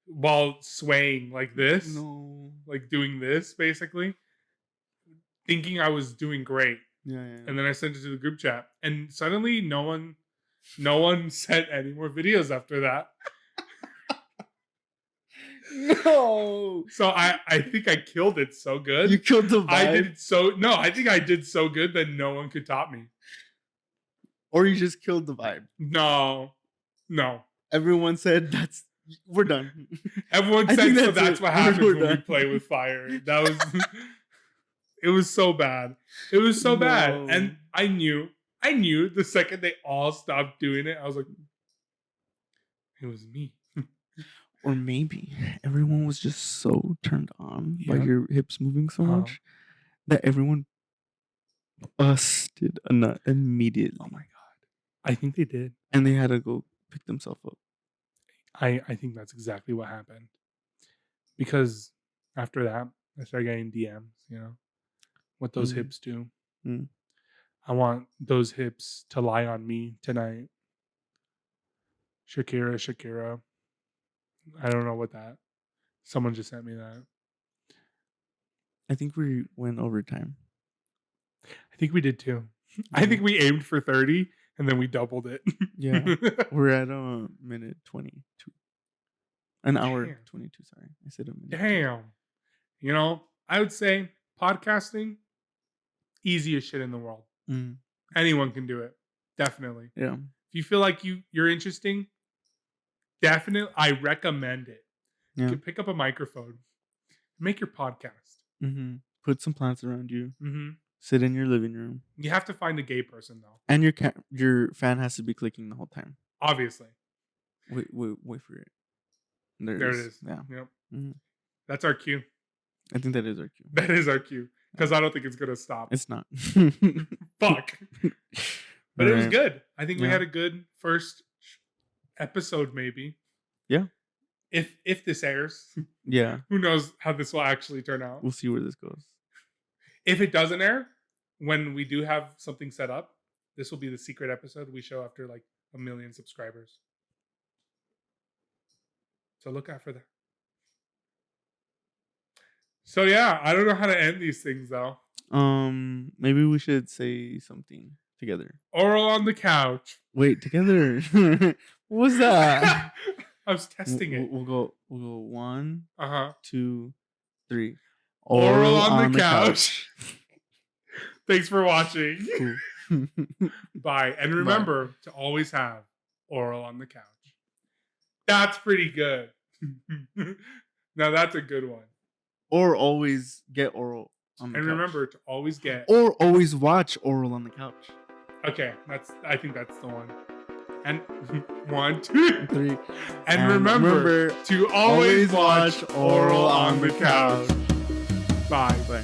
while swaying like this, like doing this basically, thinking I was doing great. Yeah. And then I sent it to the group chat, and suddenly no one sent any more videos after that. No. So I think I killed it so good. You killed the vibe. I think I did so good that no one could top me. Or you just killed the vibe. No. Everyone said we're done. Everyone said so that's what happens when we play with fire. That was it was so bad. It was so bad. And I knew the second they all stopped doing it, I was like, it was me. Or maybe everyone was just so turned on by your hips moving so much that everyone busted a nut immediately. Oh my God. I think they did. And they had to go pick themselves up. I think that's exactly what happened. Because after that, I started getting DMs, what those hips do. I want those hips to lie on me tonight. Shakira. I don't know what that. Someone just sent me that. I think we went overtime. I think we did too. I think we aimed for 30 and then we doubled it. Yeah. We're at a minute 22. An hour 22, sorry. I said a minute. Damn. I would say podcasting, easiest shit in the world. Anyone can do it. Definitely. Yeah. If you feel like you're interesting, definitely, I recommend it. Yeah. You can pick up a microphone, make your podcast. Put some plants around you. Sit in your living room. You have to find a gay person though, and your fan has to be clicking the whole time. Obviously. Wait for it. There it is. Yeah. Yep. That's our cue. I think that is our cue. That is our cue because I don't think it's gonna stop. It's not. Fuck. But it was good. I think we had a good first episode, maybe. Yeah. If this airs. Yeah. Who knows how this will actually turn out? We'll see where this goes. If it doesn't air, when we do have something set up, this will be the secret episode we show after like 1 million subscribers. So look out for that. So yeah, I don't know how to end these things though. Maybe we should say something together. Oral on the couch. Wait, together. What was that? I was testing it. We'll go 1, 2, 3. Oral on the couch. Thanks for watching. Cool. Bye. And remember to always have oral on the couch. That's pretty good. Now that's a good one. Or always get oral on the couch. And remember to always get. Or always watch oral on the couch. Okay, I think that's the one. And 1, 2, 3. And remember to always watch oral on the couch. Bye. Bye.